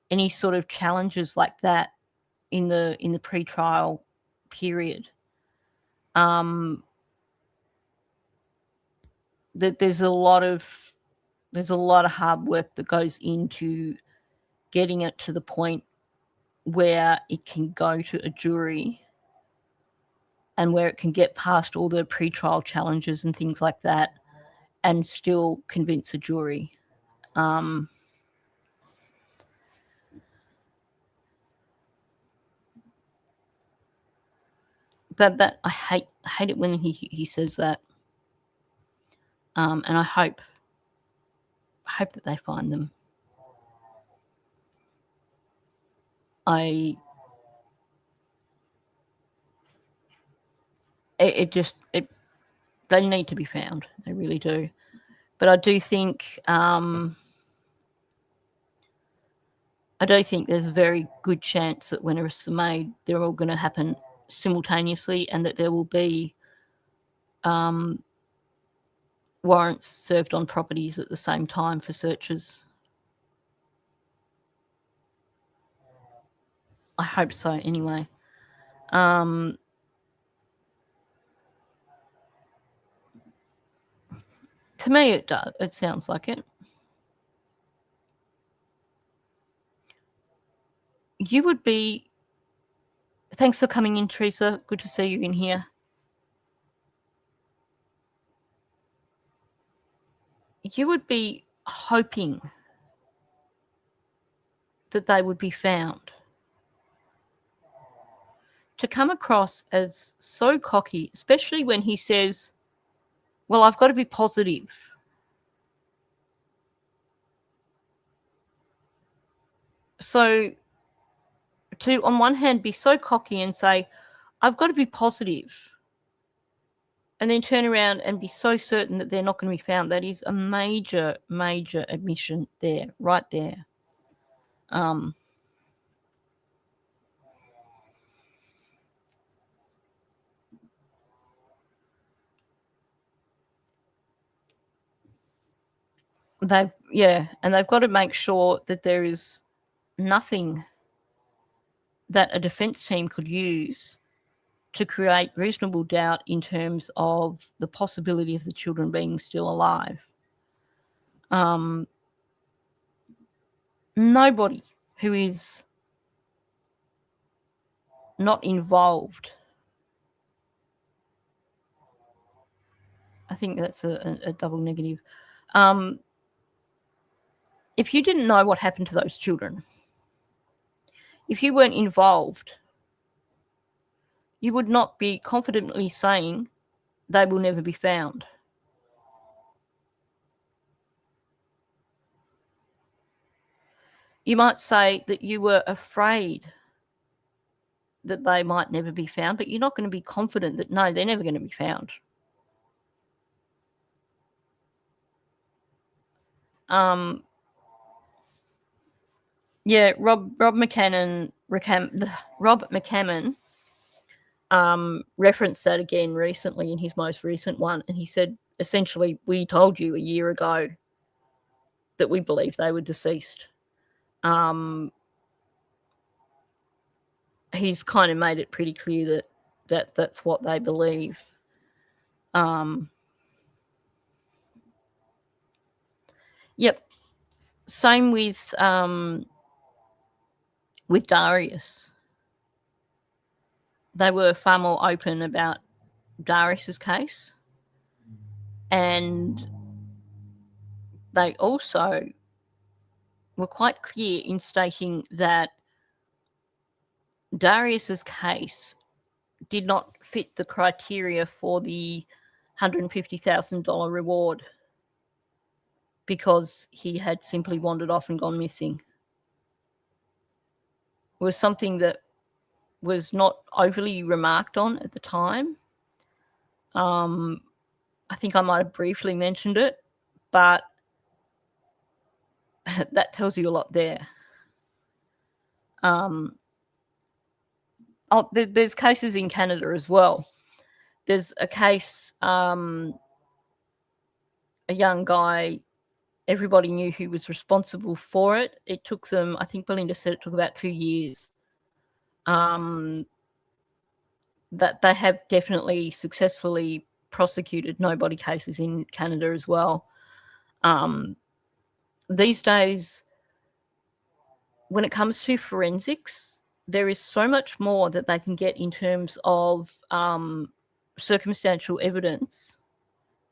any sort of challenges like that in the pre-trial period. There's a lot of hard work that goes into getting it to the point where it can go to a jury and where it can get past all the pre-trial challenges and things like that and still convince a jury. But I hate it when he says that. And I hope that they find them. They need to be found. They really do. But I do think there's a very good chance that when arrests are made, they're all going to happen simultaneously, and that there will be warrants served on properties at the same time for searches. I hope so, anyway. To me, it does. It sounds like it. You would be... Thanks for coming in, Teresa. Good to see you in here. You would be hoping that they would be found. To come across as so cocky, especially when he says, well, I've got to be positive. So to, on one hand, be so cocky and say, I've got to be positive, and then turn around and be so certain that they're not going to be found, that is a major, major admission there, right there. And they've got to make sure that there is nothing that a defence team could use to create reasonable doubt in terms of the possibility of the children being still alive. Nobody who is not involved, I think that's a double negative. If you didn't know what happened to those children, if you weren't involved, you would not be confidently saying they will never be found. You might say that you were afraid that they might never be found, but you're not going to be confident that, no, they're never going to be found. Rob McCammon referenced that again recently in his most recent one, and he said, essentially, we told you a year ago that we believe they were deceased. He's kind of made it pretty clear that that's what they believe. Yep. Same with Darius. They were far more open about Darius's case, and they also were quite clear in stating that Darius's case did not fit the criteria for the $150,000 reward because he had simply wandered off and gone missing. It was something that was not overly remarked on at the time. I think I might have briefly mentioned it, but that tells you a lot there. There's cases in Canada as well there's a case, a young guy, everybody knew who was responsible for it. It took them, I think Belinda said it took about 2 years. That they have definitely successfully prosecuted no-body cases in Canada as well. These days, when it comes to forensics, there is so much more that they can get in terms of circumstantial evidence,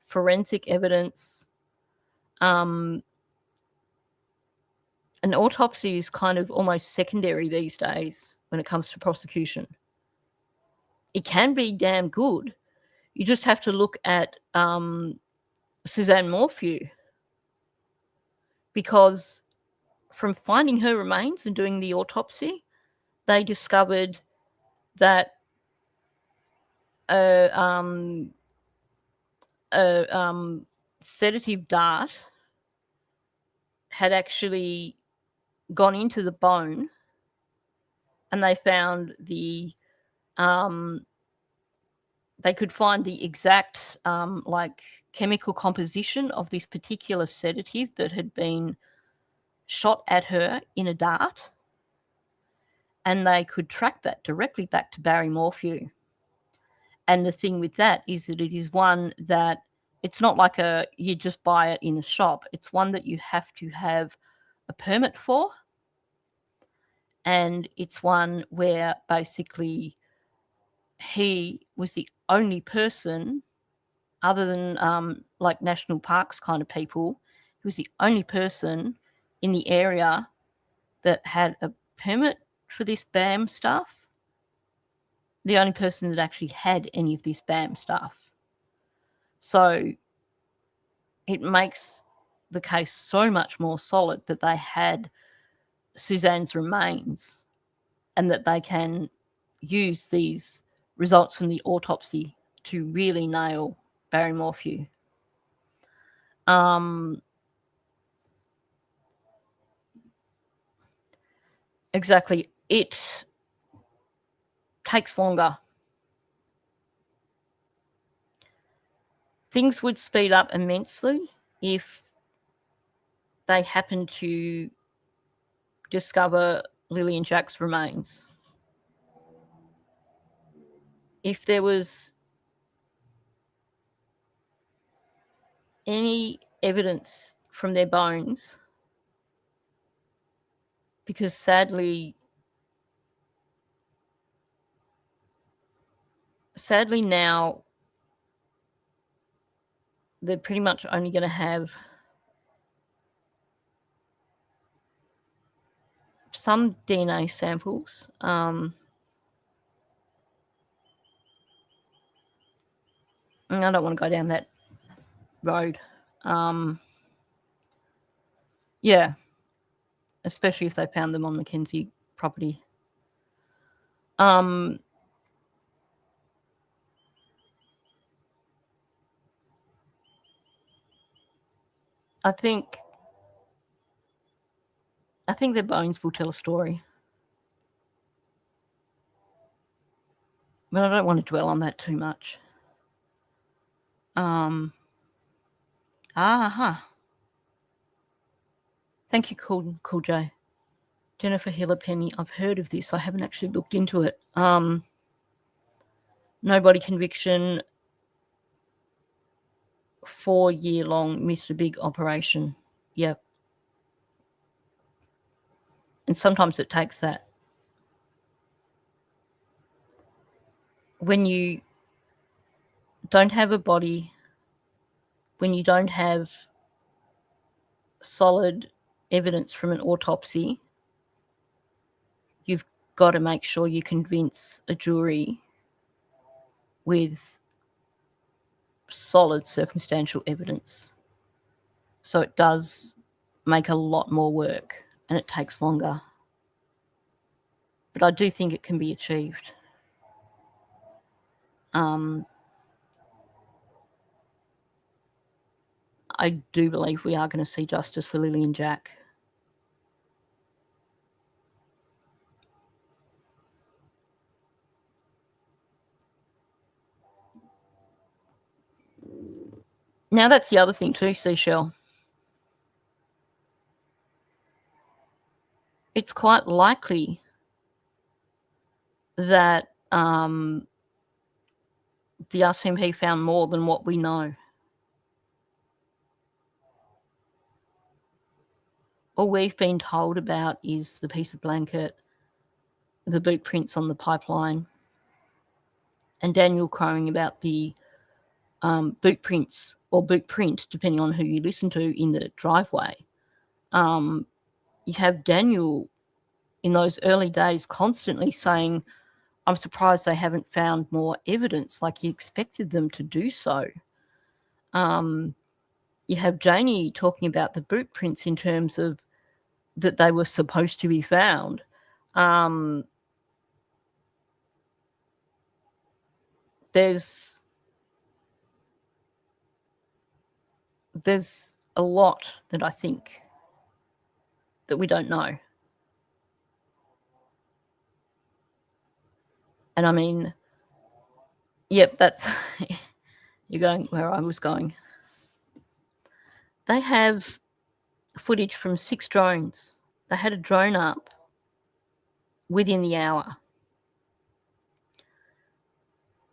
forensic evidence. An autopsy is kind of almost secondary these days when it comes to prosecution. It can be damn good. You just have to look at Suzanne Morphew, because from finding her remains and doing the autopsy, they discovered that a sedative dart had actually gone into the bone, and they found the they could find the exact like chemical composition of this particular sedative that had been shot at her in a dart, and they could track that directly back to Barry Morphew. And the thing with that is that it is one that it's not like you just buy it in the shop. It's one that you have to have a permit for, and it's one where basically he was the only person, other than like national parks kind of people, he was the only person in the area that had a permit for this BAM stuff, the only person that actually had any of this BAM stuff. So it makes the case so much more solid that they had Suzanne's remains and that they can use these results from the autopsy to really nail Barry Morphew. Exactly. It takes longer. Things would speed up immensely if they happened to discover Lily and Jack's remains. If there was any evidence from their bones, because sadly now they're pretty much only going to have some DNA samples. I don't want to go down that road. Yeah, especially if they found them on Mackenzie property. I think their bones will tell a story. But I don't want to dwell on that too much. Thank you, Cool J. Jennifer Hillerpenny. I've heard of this. I haven't actually looked into it. No-body conviction, 4-year-long Mr. Big operation. Yep. And sometimes it takes that. When you don't have a body, when you don't have solid evidence from an autopsy, you've got to make sure you convince a jury with solid circumstantial evidence. So it does make a lot more work and it takes longer. But I do think it can be achieved. I do believe we are going to see justice for Lily and Jack. Now, that's the other thing too, Seashell. It's quite likely that the RCMP found more than what we know. All we've been told about is the piece of blanket, the boot prints on the pipeline, and Daniel crowing about the boot prints or boot print, depending on who you listen to, in the driveway. You have Daniel in those early days constantly saying, I'm surprised they haven't found more evidence, like he expected them to do so. You have Janie talking about the boot prints in terms of that they were supposed to be found. There's a lot that I think that we don't know. And I mean, yep, that's you're going where I was going. They have footage from 6 drones. They had a drone up within the hour.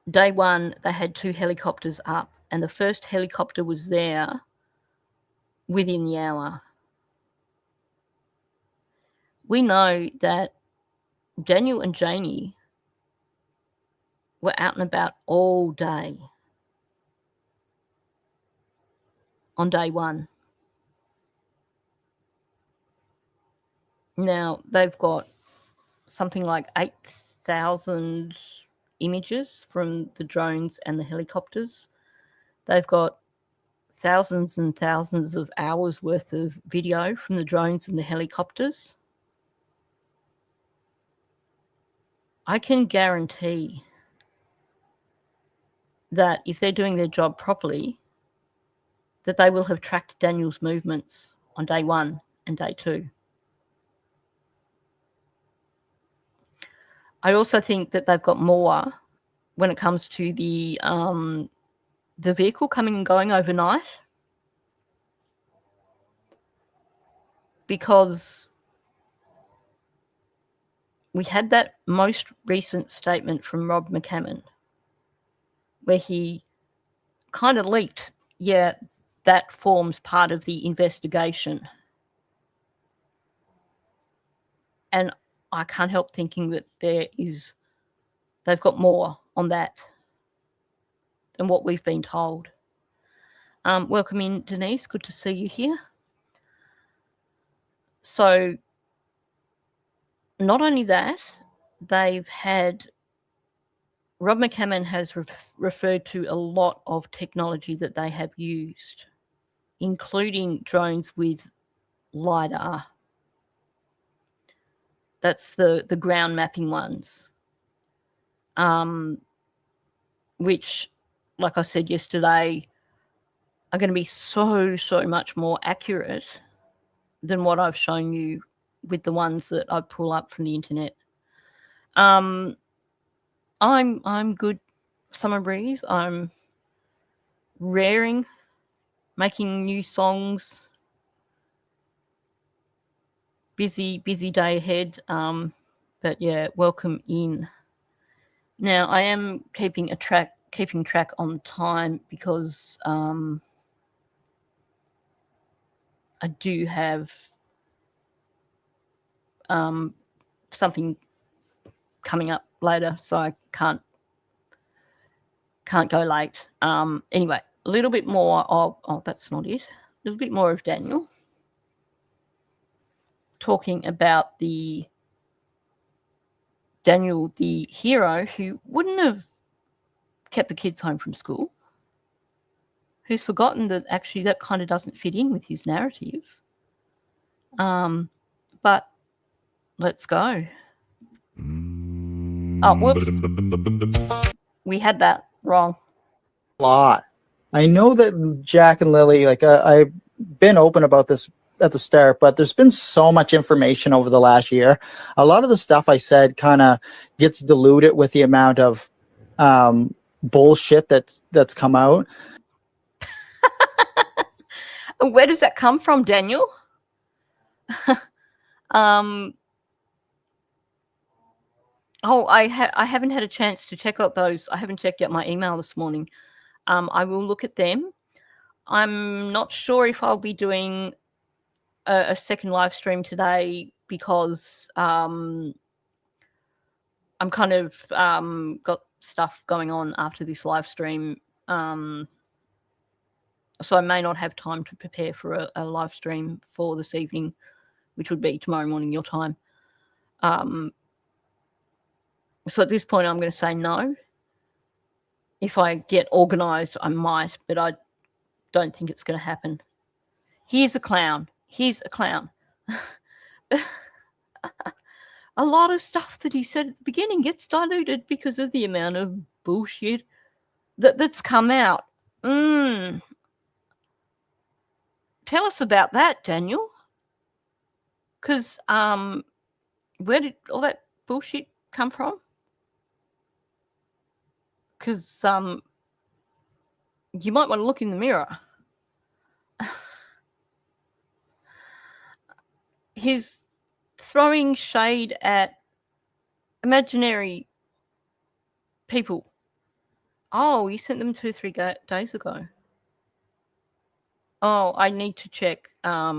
Day 1, they had 2 helicopters up, and the first helicopter was there within the hour. We know that Daniel and Janie were out and about all day on day 1. Now, they've got something like 8,000 images from the drones and the helicopters. They've got thousands and thousands of hours worth of video from the drones and the helicopters. I can guarantee that if they're doing their job properly, that they will have tracked Daniel's movements on day 1 and day 2. I also think that they've got more when it comes to the vehicle coming and going overnight, because we had that most recent statement from Rob McCammon where he kind of leaked, yeah, that forms part of the investigation. And I can't help thinking that they've got more on that than what we've been told. Welcome in, Denise. Good to see you here. So not only that, they've had, Rob McCammon has referred to a lot of technology that they have used, including drones with LiDAR. That's the ground mapping ones, which, like I said yesterday, are going to be so much more accurate than what I've shown you with the ones that I pull up from the internet. I'm good, Summer Breeze. I'm raring, making new songs. Busy day ahead. But yeah, welcome in. Now I am keeping track on the time because I do have something coming up later, so I can't go late. Anyway, a little bit more of that's not it. A little bit more of Daniel talking about Daniel, the hero who wouldn't have kept the kids home from school, who's forgotten that actually that kind of doesn't fit in with his narrative. But let's go. Oh, whoops. We had that wrong. A lot. I know that Jack and Lily, like I've been open about this at the start, but there's been so much information over the last year. A lot of the stuff I said kind of gets diluted with the amount of bullshit that's come out. Where does that come from, Daniel? Oh, I haven't had a chance to check out those. I haven't checked out my email this morning. I will look at them. I'm not sure if I'll be doing a second live stream today because I'm kind of got stuff going on after this live stream. So I may not have time to prepare for a live stream for this evening, which would be tomorrow morning your time. So at this point, I'm going to say no. If I get organised, I might, but I don't think it's going to happen. Here's a clown. Here's a clown. A lot of stuff that he said at the beginning gets diluted because of the amount of bullshit that's come out. Tell us about that, Daniel. Because where did all that bullshit come from? Because you might want to look in the mirror. He's throwing shade at imaginary people. Oh, you sent them 2 or 3 days ago. Oh, I need to check. I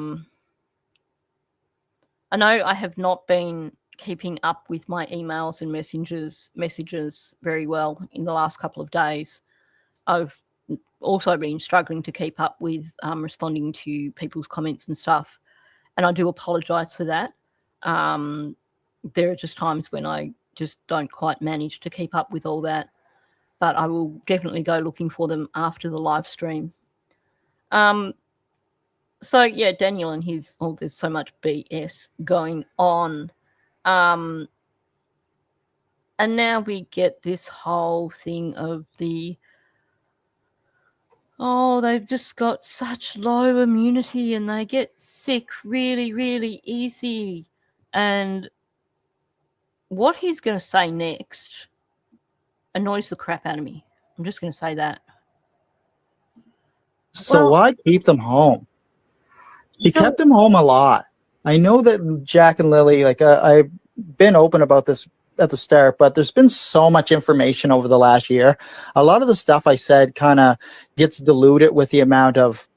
know I have not been keeping up with my emails and messages very well in the last couple of days. I've also been struggling to keep up with responding to people's comments and stuff, and I do apologise for that. There are just times when I just don't quite manage to keep up with all that, but I will definitely go looking for them after the live stream. So yeah, Daniel and his, there's so much BS going on. And now we get this whole thing of they've just got such low immunity and they get sick really, really easy. And what he's going to say next annoys the crap out of me. I'm just going to say that. So why keep them home? He kept them home a lot. I know that Jack and Lily, like I've been open about this at the start, but there's been so much information over the last year. A lot of the stuff I said kind of gets diluted with the amount of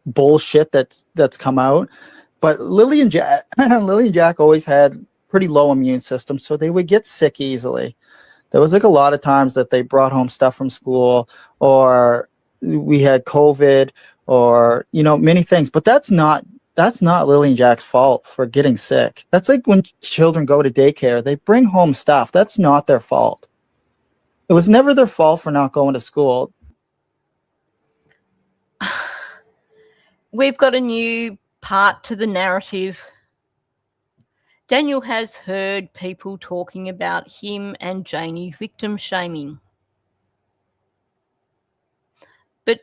bullshit that's come out. But Lily and Jack always had pretty low immune systems, so they would get sick easily. There was like a lot of times that they brought home stuff from school, or we had COVID, or many things. But that's not Lily and Jack's fault for getting sick. That's like when children go to daycare, they bring home stuff. That's not their fault. It was never their fault for not going to school. We've got a new part to the narrative. Daniel has heard people talking about him and Janie victim shaming. But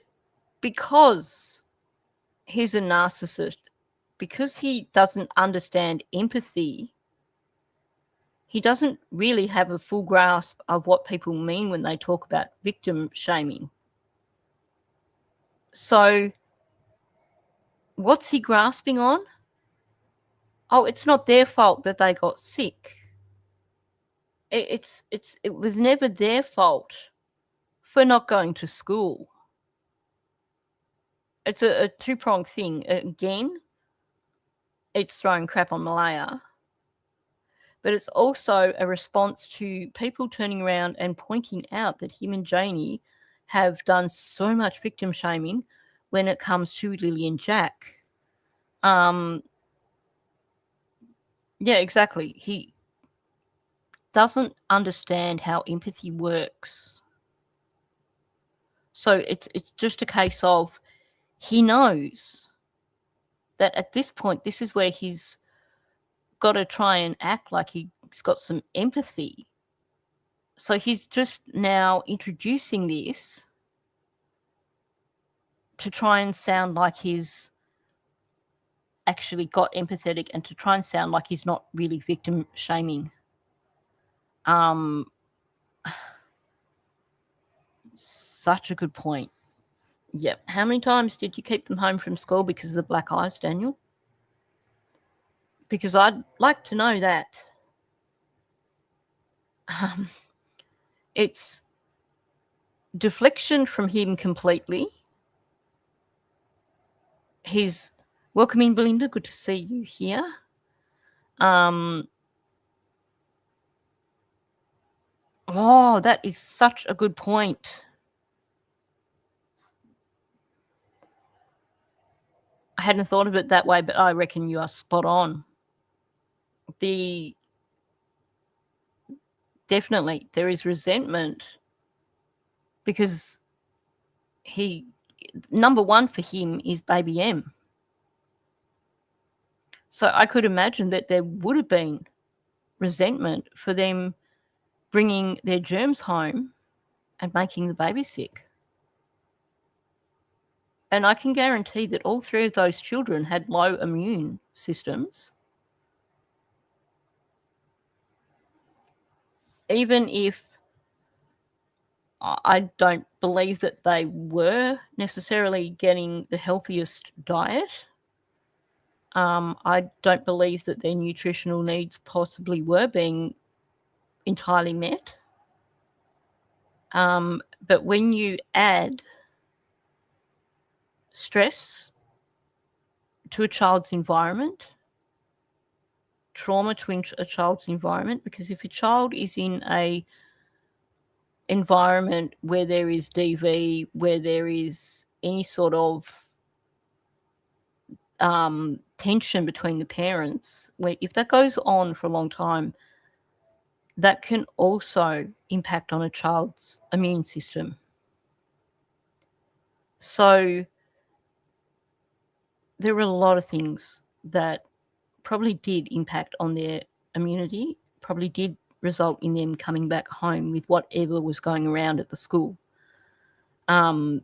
because he's a narcissist, because he doesn't understand empathy, he doesn't really have a full grasp of what people mean when they talk about victim shaming. So what's he grasping on? Oh, it's not their fault that they got sick. It was never their fault for not going to school. It's a two-pronged thing. Again, it's throwing crap on Malaya, but it's also a response to people turning around and pointing out that him and Janie have done so much victim shaming when it comes to Lily and Jack. Yeah, exactly. He doesn't understand how empathy works. So it's just a case of he knows that at this point, this is where he's got to try and act like he's got some empathy. So he's just now introducing this to try and sound like he's actually got empathetic and to try and sound like he's not really victim shaming. Such a good point. Yep. How many times did you keep them home from school because of the black eyes, Daniel? Because I'd like to know that. It's deflection from him completely. He's welcoming Belinda. Good to see you here. Oh, that is such a good point. I hadn't thought of it that way, but I reckon you are spot on. Definitely there is resentment because number one for him is baby M. So I could imagine that there would have been resentment for them bringing their germs home and making the baby sick. And I can guarantee that all three of those children had low immune systems. Even if I don't believe that they were necessarily getting the healthiest diet, I don't believe that their nutritional needs possibly were being entirely met. But when you add stress to a child's environment, trauma to a child's environment, because if a child is in a environment where there is DV, where there is any sort of tension between the parents, where if that goes on for a long time, that can also impact on a child's immune system. So there were a lot of things that probably did impact on their immunity, probably did result in them coming back home with whatever was going around at the school. Not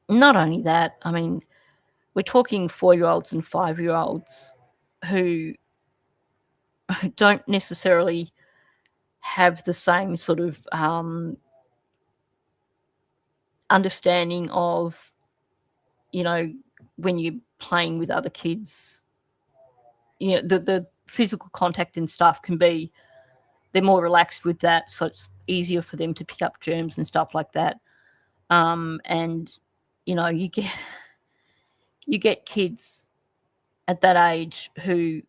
only that, I mean, we're talking 4-year-olds and 5-year-olds who don't necessarily have the same sort of understanding of, you know, when you're playing with other kids, you know, the physical contact and stuff can be, they're more relaxed with that, so it's easier for them to pick up germs and stuff like that. And, you know, you get kids at that age who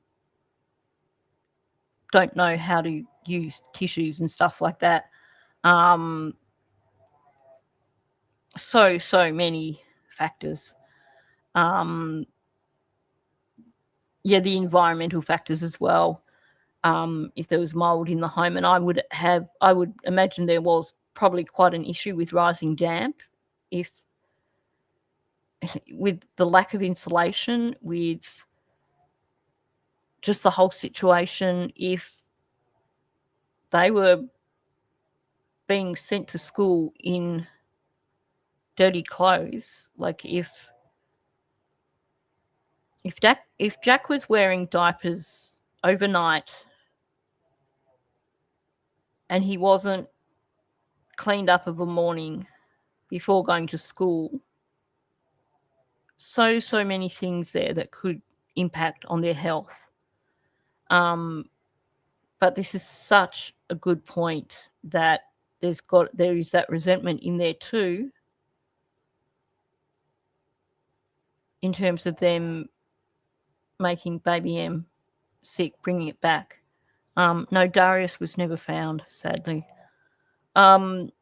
don't know how to use tissues and stuff like that. So many factors. The environmental factors as well. If there was mold in the home, and I would imagine there was probably quite an issue with rising damp, with the lack of insulation, with just the whole situation. If they were being sent to school in dirty clothes, like if Jack was wearing diapers overnight and he wasn't cleaned up of a morning before going to school, so many things there that could impact on their health. But this is such a good point that there is that resentment in there too, in terms of them making baby M sick, bringing it back. No, Darius was never found, sadly. And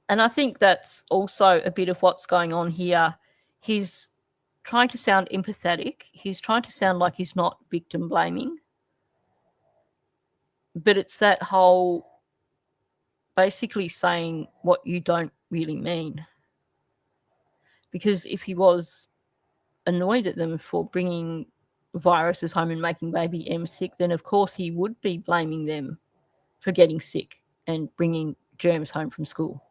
I think that's also a bit of what's going on here. He's trying to sound empathetic. He's trying to sound like he's not victim blaming. But it's that whole basically saying what you don't really mean. Because if he was annoyed at them for bringing viruses home and making baby M sick, then of course he would be blaming them for getting sick and bringing germs home from school.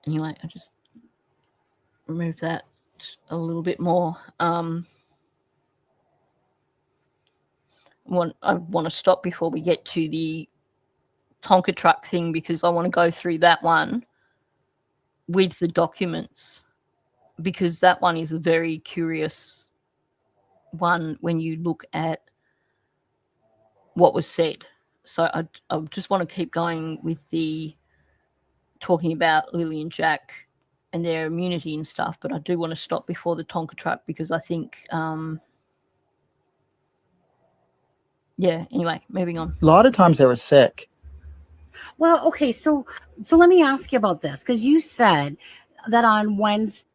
Anyway, I just remove that a little bit more. want to stop before we get to the Tonka truck thing, because I want to go through that one with the documents, because that one is a very curious one when you look at what was said. So I just want to keep going with the talking about Lily and Jack and their immunity and stuff, but I do want to stop before the Tonka truck, because I think anyway, moving on. A lot of times they were sick. Well, okay, so let me ask you about this, because you said that on Wednesday.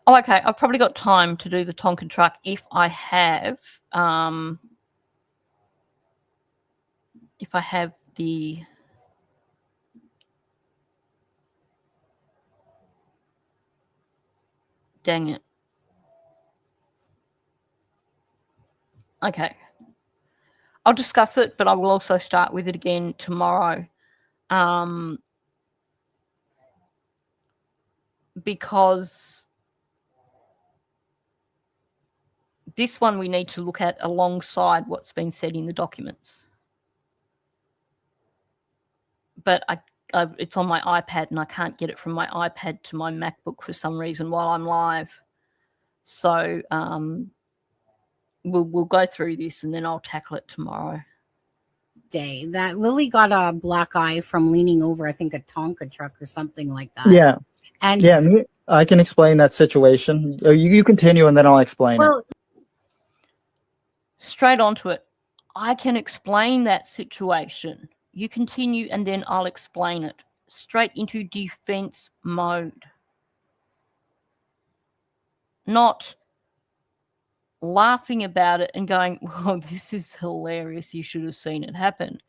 Oh, okay. I've probably got time to do the Tonka truck if I have the dang it. Okay. I'll discuss it, but I will also start with it again tomorrow. Because this one we need to look at alongside what's been said in the documents. But it's on my iPad and I can't get it from my iPad to my MacBook for some reason while I'm live. So we'll go through this and then I'll tackle it tomorrow. Day that Lily got a black eye from leaning over, I think, a Tonka truck or something like that. Yeah. And Yeah, I can explain that situation. You continue and then I'll explain it. Straight onto it. I can explain that situation. You continue and then I'll explain it. Straight into defense mode. Not laughing about it and going, well, this is hilarious. You should have seen it happen.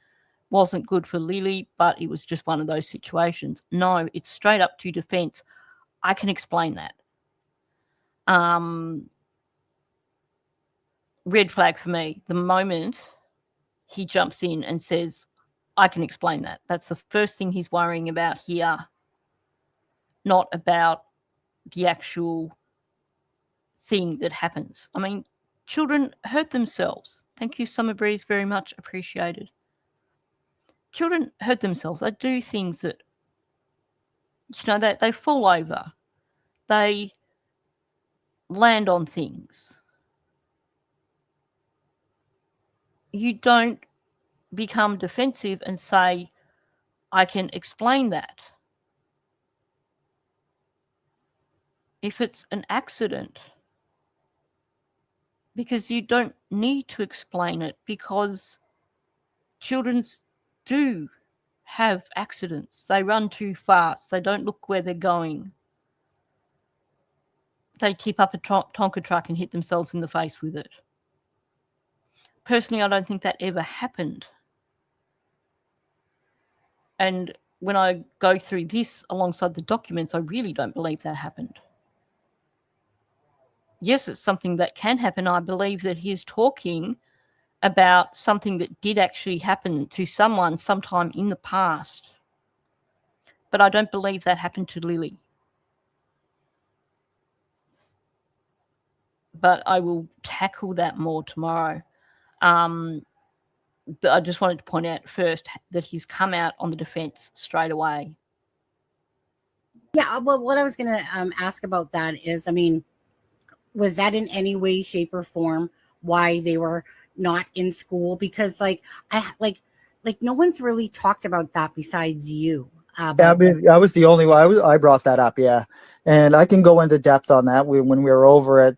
Wasn't good for Lily, but it was just one of those situations. No, it's straight up to defense. I can explain that. Red flag for me. The moment he jumps in and says, I can explain that. That's the first thing he's worrying about here. Not about the actual thing that happens. I mean, children hurt themselves. Thank you, Summer Breeze, very much appreciated. Children hurt themselves. They do things that, they fall over. They land on things. You don't become defensive and say, I can explain that. If it's an accident, because you don't need to explain it, because children do have accidents. They run too fast. They don't look where they're going. They tip up a Tonka truck and hit themselves in the face with it. Personally, I don't think that ever happened. And when I go through this alongside the documents, I really don't believe that happened. Yes, it's something that can happen. I believe that he is talking about something that did actually happen to someone sometime in the past. But I don't believe that happened to Lily. But I will tackle that more tomorrow. But I just wanted to point out first that he's come out on the defense straight away. Yeah, well, what I was going to ask about that is, I mean, was that in any way, shape, or form why they were not in school? Because no one's really talked about that besides you. Yeah, I mean, I was the only one. I brought that up, yeah. And I can go into depth on that when we were over at...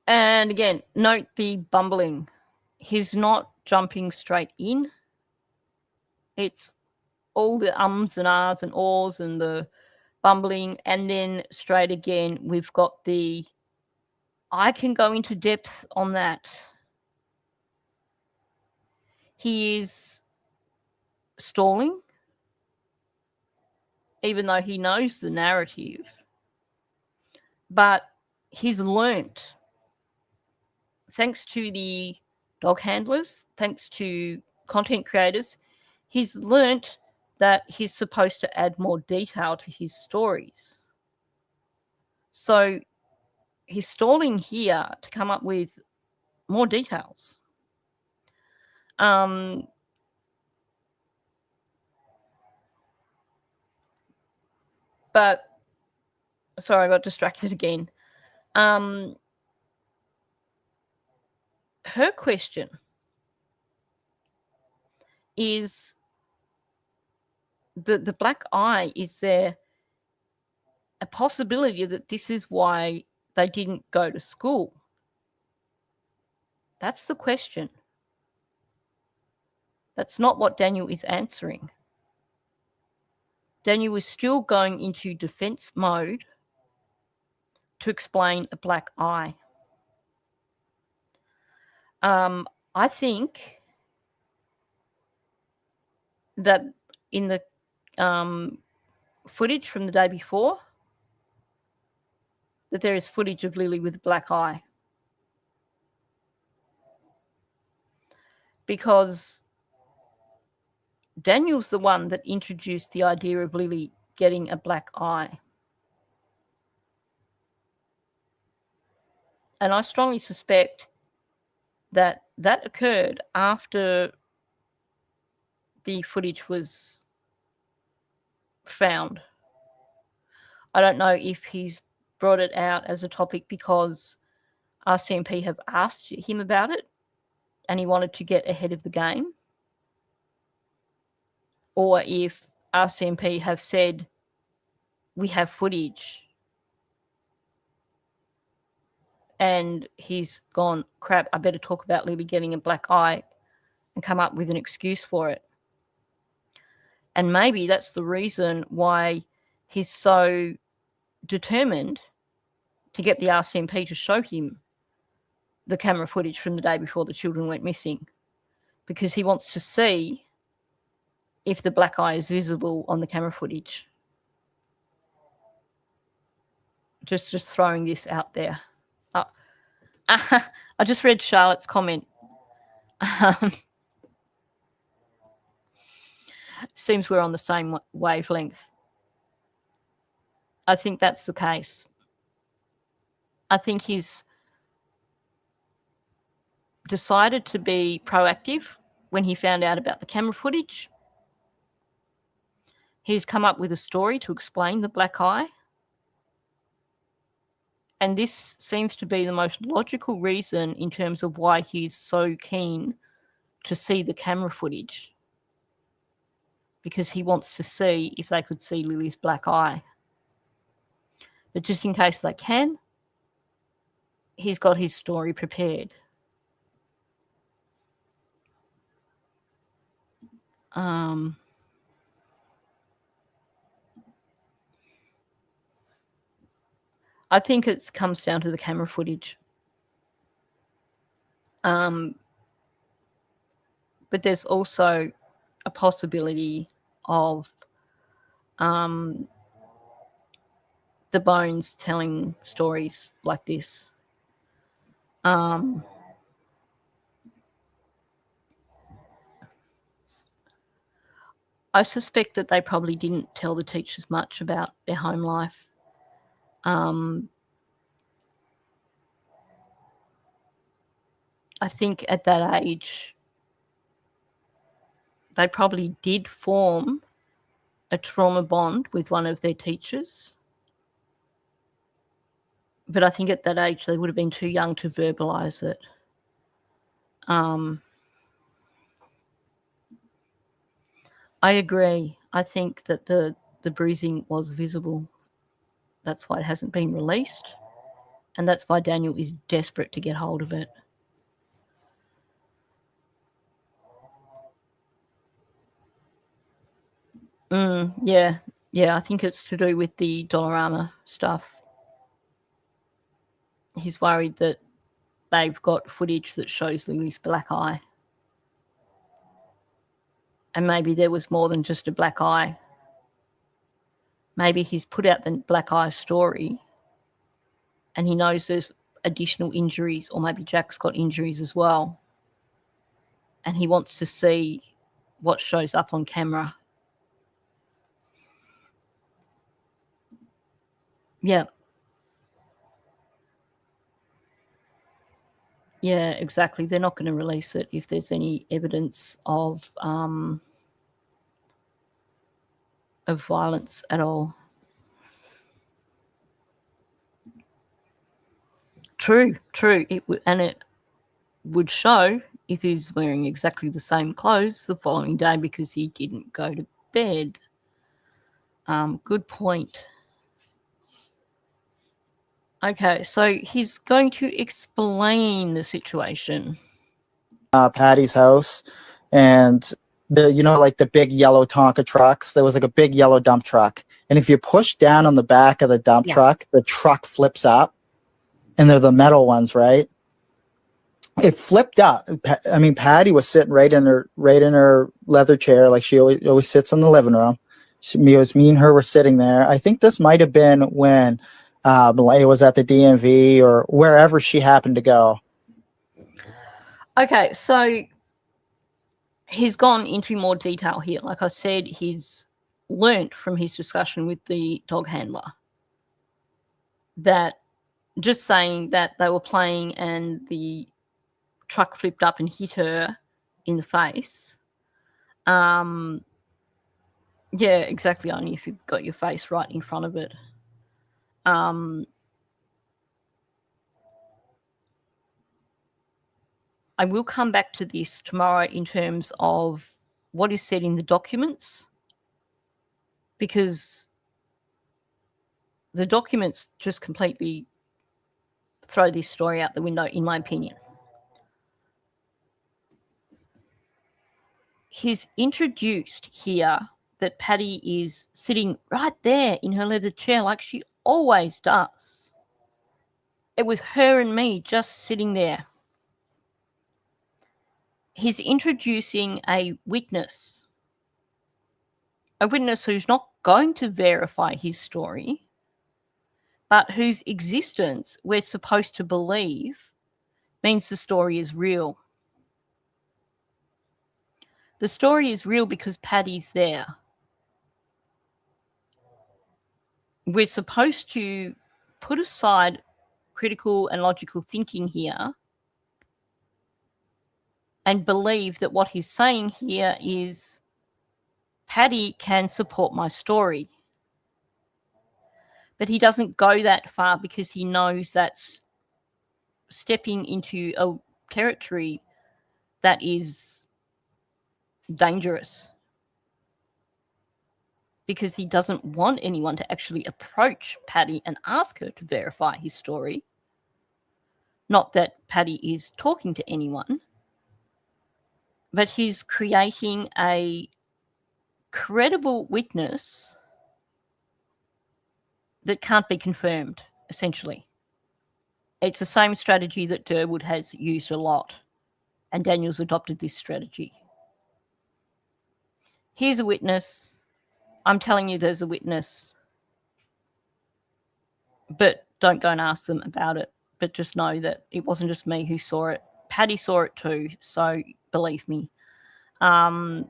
And again, note the bumbling. He's not jumping straight in. It's all the ums and ahs and ahs and the bumbling. And then straight again, we've got the... I can go into depth on that. He is stalling, even though he knows the narrative. But he's learnt, thanks to the dog handlers, thanks to content creators, he's learnt that he's supposed to add more detail to his stories. So he's stalling here to come up with more details. But sorry, I got distracted again. Her question is the black eye, is there a possibility that this is why they didn't go to school? That's the question. That's not what Daniel is answering. Daniel is still going into defense mode to explain a black eye. I think that in the footage from the day before, that there is footage of Lily with a black eye. Because Daniel's the one that introduced the idea of Lily getting a black eye. And I strongly suspect that that occurred after the footage was found. I don't know if he's brought it out as a topic because RCMP have asked him about it and he wanted to get ahead of the game, or if RCMP have said, we have footage, and he's gone, crap, I better talk about Lily getting a black eye, and come up with an excuse for it. And maybe that's the reason why he's so determined to get the RCMP to show him the camera footage from the day before the children went missing, because he wants to see if the black eye is visible on the camera footage. Just throwing this out there. I just read Charlotte's comment. Seems we're on the same wavelength. I think that's the case. I think he's decided to be proactive when he found out about the camera footage. He's come up with a story to explain the black eye. And this seems to be the most logical reason in terms of why he's so keen to see the camera footage. Because he wants to see if they could see Lily's black eye. But just in case they can, he's got his story prepared. I think it comes down to the camera footage. But there's also a possibility of the bones telling stories like this. I suspect that they probably didn't tell the teachers much about their home life. I think at that age, they probably did form a trauma bond with one of their teachers. But I think at that age, they would have been too young to verbalise it. I agree. I think that the bruising was visible. That's why it hasn't been released. And that's why Daniel is desperate to get hold of it. Yeah, I think it's to do with the Dollarama stuff. He's worried that they've got footage that shows Lily's black eye. And maybe there was more than just a black eye. Maybe he's put out the black eye story and he knows there's additional injuries, or maybe Jack's got injuries as well. And he wants to see what shows up on camera. Yeah. Yeah, exactly. They're not going to release it if there's any evidence of violence at all. True. It would show if he's wearing exactly the same clothes the following day because he didn't go to bed. Good point. Okay, so he's going to explain the situation. Patty's house, and like the big yellow Tonka trucks. There was like a big yellow dump truck, and if you push down on the back of the dump truck, the truck flips up, and they're the metal ones, right? It flipped up. I mean, Patty was sitting right in her leather chair, like she always sits in the living room. Me and her were sitting there. I think this might have been when Malaya was at the DMV or wherever she happened to go. Okay, so he's gone into more detail here. Like I said, he's learnt from his discussion with the dog handler that just saying that they were playing and the truck flipped up and hit her in the face. Yeah, exactly. Only if you've got your face right in front of it. I will come back to this tomorrow in terms of what is said in the documents, because the documents just completely throw this story out the window, in my opinion. He's introduced here that Patty is sitting right there in her leather chair like she always does. It was her and me just sitting there. He's introducing a witness who's not going to verify his story, but whose existence we're supposed to believe means the story is real. The story is real because Patty's there. We're supposed to put aside critical and logical thinking here and believe that what he's saying here is Patty can support my story. But he doesn't go that far because he knows that's stepping into a territory that is dangerous, because he doesn't want anyone to actually approach Patty and ask her to verify his story. Not that Patty is talking to anyone, but he's creating a credible witness that can't be confirmed, essentially. It's the same strategy that Durwood has used a lot, and Daniel's adopted this strategy. Here's a witness. I'm telling you there's a witness, but don't go and ask them about it. But just know that it wasn't just me who saw it. Patty saw it too, so believe me. And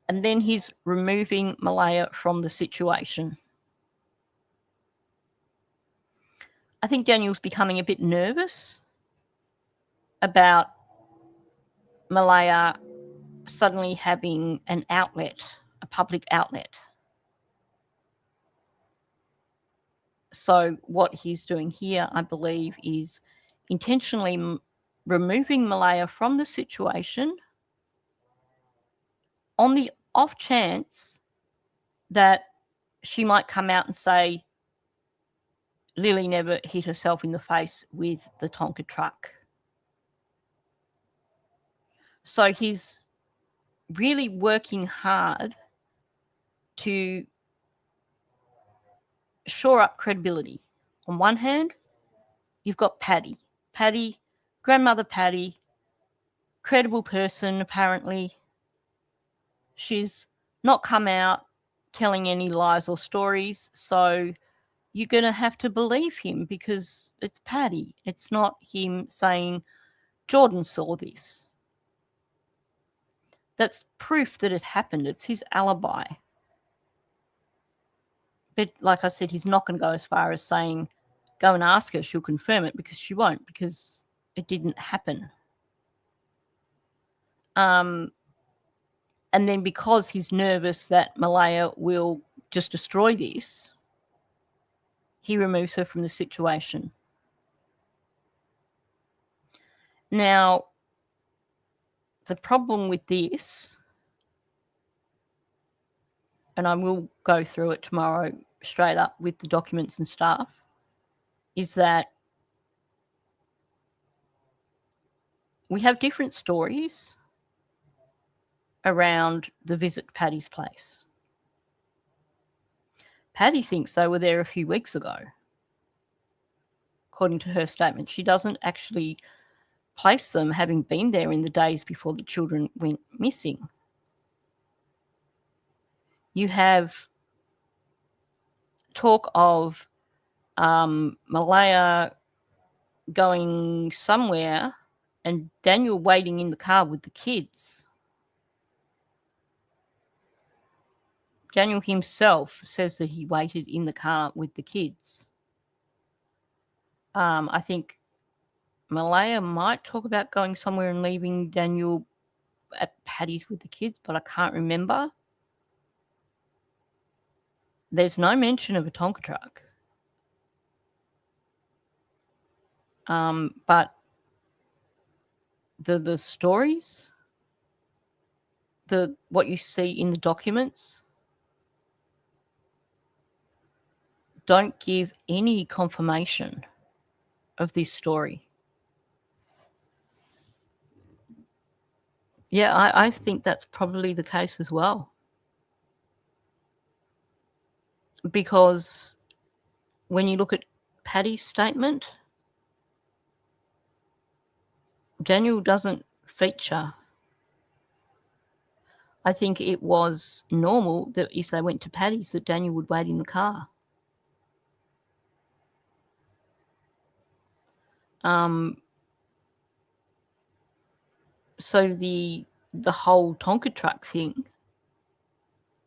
then he's removing Malaya from the situation. I think Daniel's becoming a bit nervous about Malaya suddenly having an outlet, a public outlet. So what he's doing here, I believe, is intentionally removing Malaya from the situation on the off chance that she might come out and say Lily never hit herself in the face with the Tonka truck. So he's really working hard to shore up credibility. On one hand, you've got Patty, grandmother Patty, credible person apparently. She's not come out telling any lies or stories, so you're going to have to believe him because it's Patty. It's not him saying, Jordan saw this. That's proof that it happened. It's his alibi. But like I said, he's not going to go as far as saying, go and ask her, she'll confirm it, because she won't, because it didn't happen. And then because he's nervous that Malaya will just destroy this, he removes her from the situation. Now, the problem with this, and I will go through it tomorrow straight up with the documents and stuff, is that we have different stories around the visit to Paddy's place. Paddy thinks they were there a few weeks ago. According to her statement, she doesn't actually place them having been there in the days before the children went missing. You have talk of Malaya going somewhere and Daniel waiting in the car with the kids. Daniel himself says that he waited in the car with the kids. I think Malaya might talk about going somewhere and leaving Daniel at Paddy's with the kids, but I can't remember. There's no mention of a Tonka truck. But the stories, what you see in the documents, don't give any confirmation of this story. Yeah, I think that's probably the case as well. Because when you look at Paddy's statement, Daniel doesn't feature. I think it was normal that if they went to Paddy's that Daniel would wait in the car. So the whole Tonka truck thing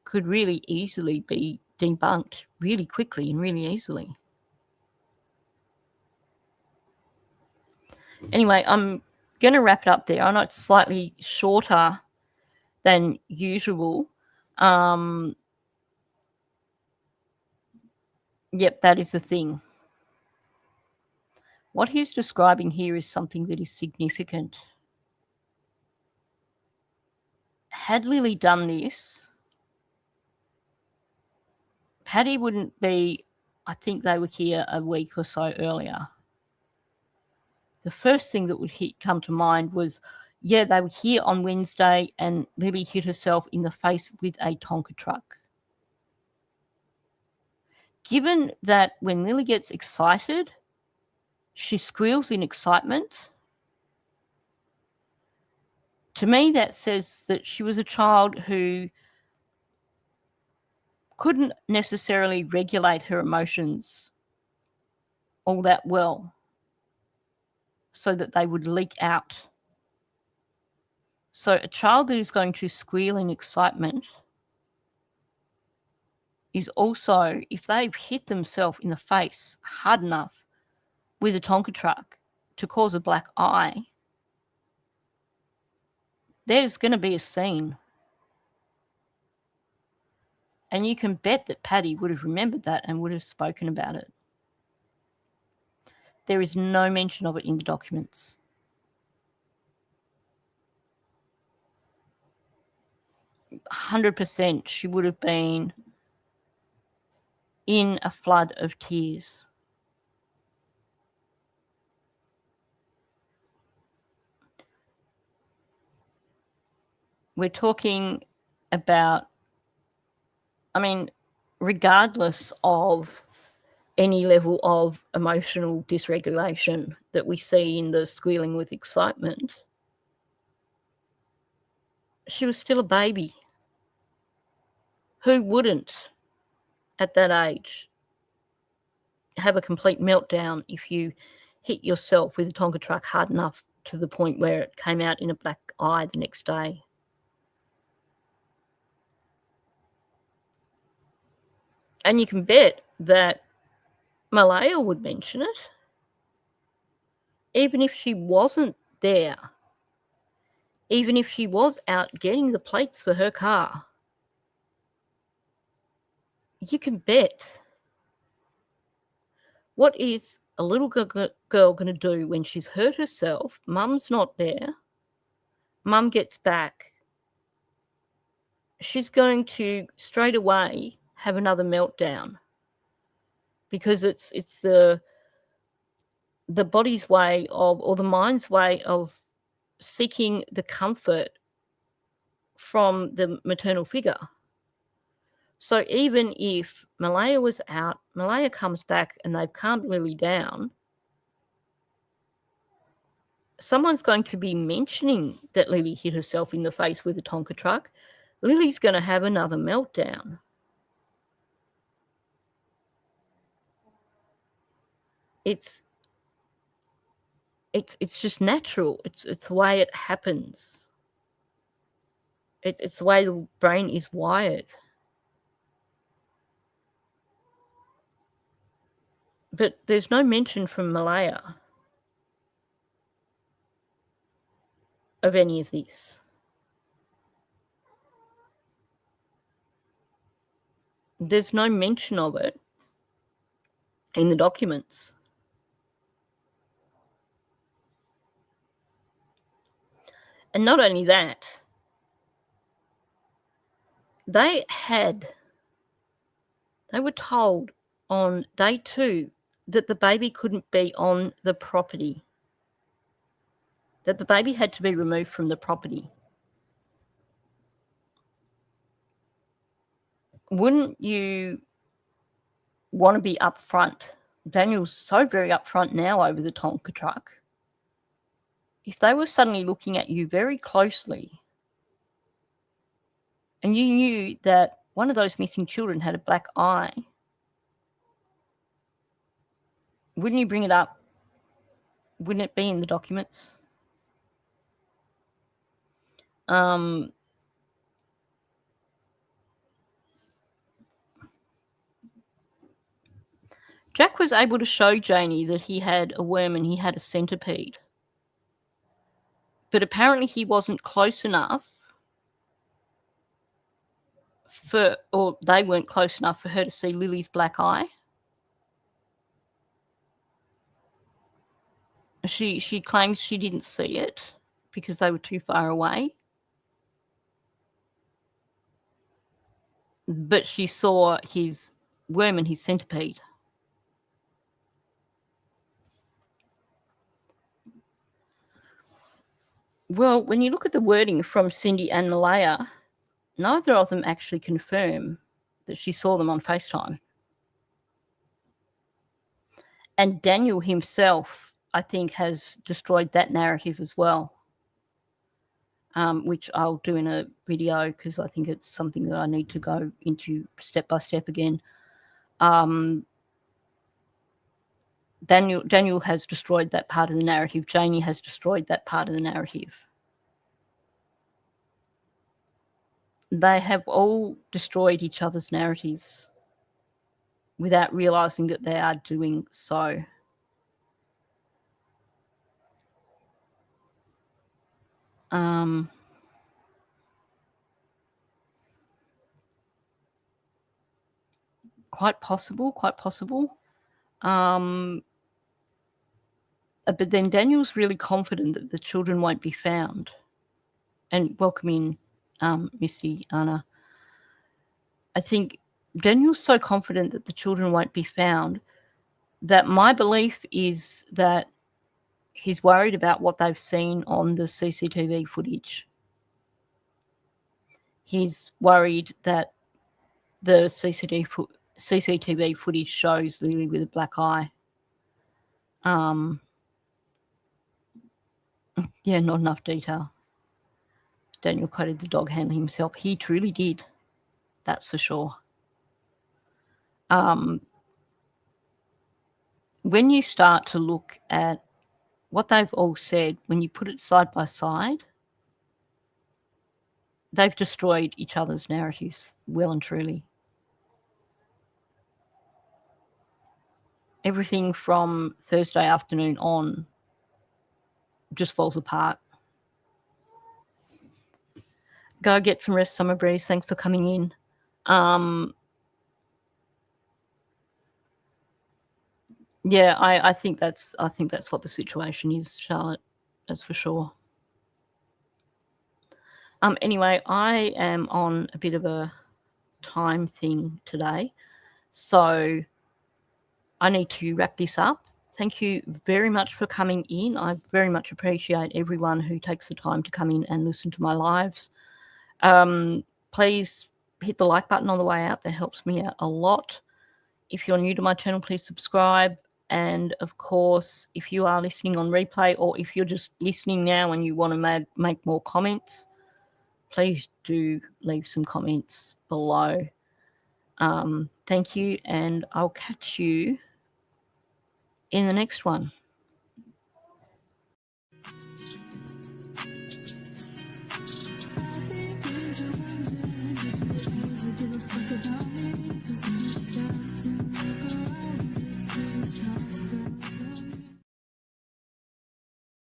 could really easily be debunked really quickly and really easily. Anyway, I'm going to wrap it up there. I know it's slightly shorter than usual. Yep, that is the thing. What he's describing here is something that is significant. Had Lily done this, Paddy wouldn't be, I think they were here a week or so earlier. The first thing that would come to mind was, yeah, they were here on Wednesday and Lily hit herself in the face with a Tonka truck. Given that when Lily gets excited, she squeals in excitement, to me that says that she was a child who couldn't necessarily regulate her emotions all that well so that they would leak out. So a child that is going to squeal in excitement is also, if they've hit themselves in the face hard enough with a Tonka truck to cause a black eye, there's going to be a scene. And you can bet that Paddy would have remembered that and would have spoken about it. There is no mention of it in the documents. %, she would have been in a flood of tears. We're talking about, I mean, regardless of any level of emotional dysregulation that we see in the squealing with excitement, she was still a baby. Who wouldn't, at that age, have a complete meltdown if you hit yourself with a Tonka truck hard enough to the point where it came out in a black eye the next day? And you can bet that Malaya would mention it. Even if she wasn't there, even if she was out getting the plates for her car, you can bet. What is a little girl going to do when she's hurt herself? Mum's not there. Mum gets back. She's going to straight away have another meltdown because it's the body's way of, or the mind's way of seeking the comfort from the maternal figure. So even if Malaya was out, Malaya comes back and they've calmed Lily down, someone's going to be mentioning that Lily hit herself in the face with a Tonka truck. Lily's going to have another meltdown. It's just natural. It's the way it happens. It's the way the brain is wired. But there's no mention from Malaya of any of this. There's no mention of it in the documents. And not only that, they were told on day 2 that the baby couldn't be on the property, that the baby had to be removed from the property. Wouldn't you want to be upfront? Daniel's so very upfront now over the Tonka truck. If they were suddenly looking at you very closely and you knew that one of those missing children had a black eye, wouldn't you bring it up? Wouldn't it be in the documents? Jack was able to show Janie that he had a worm and he had a centipede. But apparently he wasn't close enough or they weren't close enough for her to see Lily's black eye. She claims she didn't see it because they were too far away. But she saw his worm and his centipede. Well, when you look at the wording from Cindy and Malaya, neither of them actually confirm that she saw them on FaceTime. And Daniel himself, I think, has destroyed that narrative as well, which I'll do in a video because I think it's something that I need to go into step by step again. Daniel has destroyed that part of the narrative. Janie has destroyed that part of the narrative. They have all destroyed each other's narratives without realizing that they are doing so. Quite possible. But then Daniel's really confident that the children won't be found. And welcome in, Misty, Anna. I think Daniel's so confident that the children won't be found that my belief is that he's worried about what they've seen on the CCTV footage. He's worried that the CCTV footage shows Lily with a black eye. Yeah, not enough detail. Daniel quoted the dog handling himself. He truly did. That's for sure. When you start to look at what they've all said, when you put it side by side, they've destroyed each other's narratives well and truly. everything from Thursday afternoon on just falls apart. Go get some rest, Summer Breeze. Thanks for coming in. Yeah, I think that's what the situation is, Charlotte. That's for sure. Anyway, I am on a bit of a time thing today, so I need to wrap this up. Thank you very much for coming in. I very much appreciate everyone who takes the time to come in and listen to my lives. Please hit the like button on the way out. That helps me out a lot. If you're new to my channel, please subscribe. And of course, if you are listening on replay, or if you're just listening now and you want to make more comments, please do leave some comments below. Thank you, and I'll catch you in the next one.